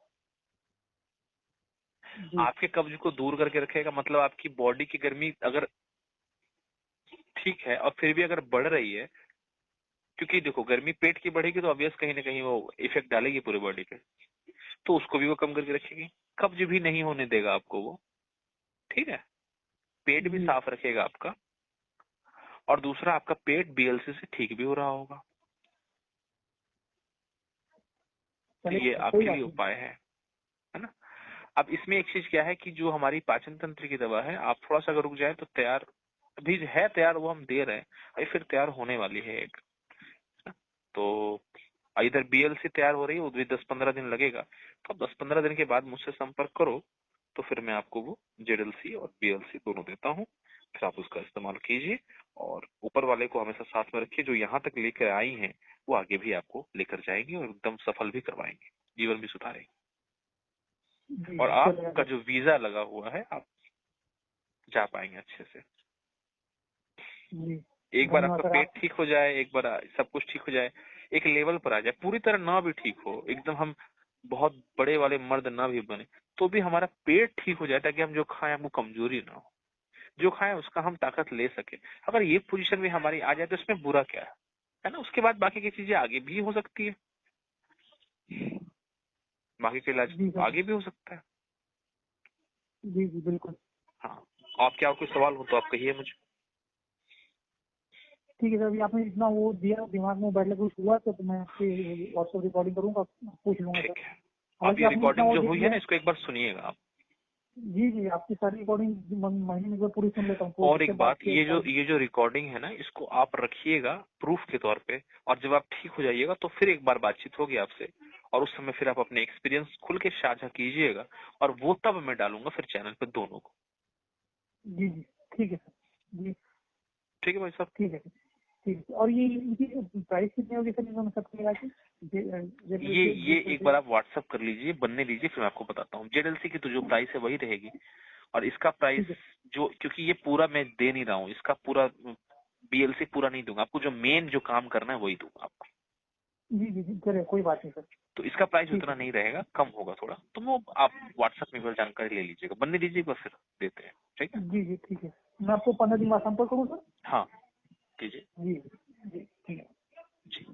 आपके कब्ज को दूर करके रखेगा। मतलब आपकी बॉडी की गर्मी अगर ठीक है और फिर भी अगर बढ़ रही है, क्योंकि देखो गर्मी पेट की बढ़ेगी तो ऑब्वियस कहीं ना कहीं वो इफेक्ट डालेगी पूरी बॉडी पे, तो उसको भी वो कम करके रखेगी, कब्ज भी नहीं होने देगा आपको वो, ठीक है, पेट भी साफ रखेगा आपका, और दूसरा आपका पेट बीएलसी से ठीक भी हो रहा होगा। तो ये आपके लिए उपाय है है ना। अब इसमें एक चीज क्या है कि जो हमारी पाचन तंत्र की दवा है, आप थोड़ा सा अगर रुक जाए तो तैयार अभी है, तैयार वो हम दे रहे हैं, अभी फिर तैयार होने वाली है एक। तो इधर बीएलसी तैयार हो रही है, वो भी 10-15 दिन लगेगा। तो अब 10-15 दिन के बाद मुझसे संपर्क करो, तो फिर मैं आपको वो जेडएलसी और बीएलसी दोनों देता हूँ, फिर आप उसका इस्तेमाल कीजिए और ऊपर वाले को हमेशा साथ में रखिए। जो यहाँ तक लेकर आई हैं वो आगे भी आपको लेकर जाएंगे और एकदम सफल भी करवाएंगे, जीवन भी सुधारेंगे। जी और चलेगा आपका सर। जो वीजा लगा हुआ है आप जा पाएंगे अच्छे से। जी एक बार धन्यवाद आपका सर। पेट आप ठीक हो जाए, एक बार सब कुछ ठीक हो जाए, एक लेवल पर आ जाए, पूरी तरह ना भी ठीक हो, एकदम हम बहुत बड़े वाले मर्द ना भी बने, तो भी हमारा पेट ठीक हो जाए, ताकि हम जो खाएं हमको कमजोरी ना हो, जो खाएं उसका हम ताकत ले सके। अगर ये पोजीशन भी हमारी आ जाए तो इसमें बुरा क्या है ना। उसके बाद बाकी की चीजें आगे भी हो सकती है, बाकी का इलाज जी सर। आगे भी हो सकता है। जी जी बिल्कुल। हाँ, आपके और कोई सवाल हो तो आप कहिए मुझे। ठीक है सर, अभी आपने इतना वो दिया दिमाग में बैठ कुछ हुआ तो मैं आपकी व्हाट्सएप रिकॉर्डिंग करूंगा, पूछ लूंगा सर। ठीक है, आप हालांकि ये आपने इतना रिकॉर्डिंग वो जो दे हुई है दिया ना, है। इसको एक बार सुनिएगा आप। जी जी आपकी सारी रिकॉर्डिंग महीने में एक बार पूरी सुन लेता हूँ, तो और उसके एक बाद बात, फिर ये जो रिकॉर्डिंग है ना, इसको आप रखिएगा प्रूफ के तौर पे, और जब आप ठीक हो जाइएगा तो फिर एक बार बातचीत होगी आपसे, और उस समय फिर आप अपने एक्सपीरियंस खुल के साझा कीजिएगा, और वो तब मैं डालूंगा फिर चैनल पे दोनों को। जी जी ठीक है सर। जी ठीक है भाई साहब। ठीक है ठीक है। और ये इनकी प्राइस कितनी होगी सर, इन्होंने सब मिला के? ये एक बार आप व्हाट्सअप कर लीजिए, बनने दीजिए, फिर मैं आपको बताता हूँ। जेडएलसी की तो जो प्राइस है वही रहेगी, और इसका प्राइस ठीक है। जो, क्योंकि ये पूरा मैं दे नहीं रहा हूँ, इसका पूरा बीएलसी पूरा नहीं दूंगा आपको, जो मेन जो काम करना है वही दूंगा आपको। जी जी जी चलिए कोई बात नहीं सर। तो इसका प्राइस ठीक उतना है नहीं रहेगा, कम होगा थोड़ा, तो वो आप व्हाट्सएप में जानकारी ले लीजिएगा, बनने दीजिएगा, फिर देते हैं। ठीक है, जी जी ठीक है। मैं आपको 15 दिन बाद संपर्क करूँ सर। हाँ कीजिए जी जी ठीक है। जी।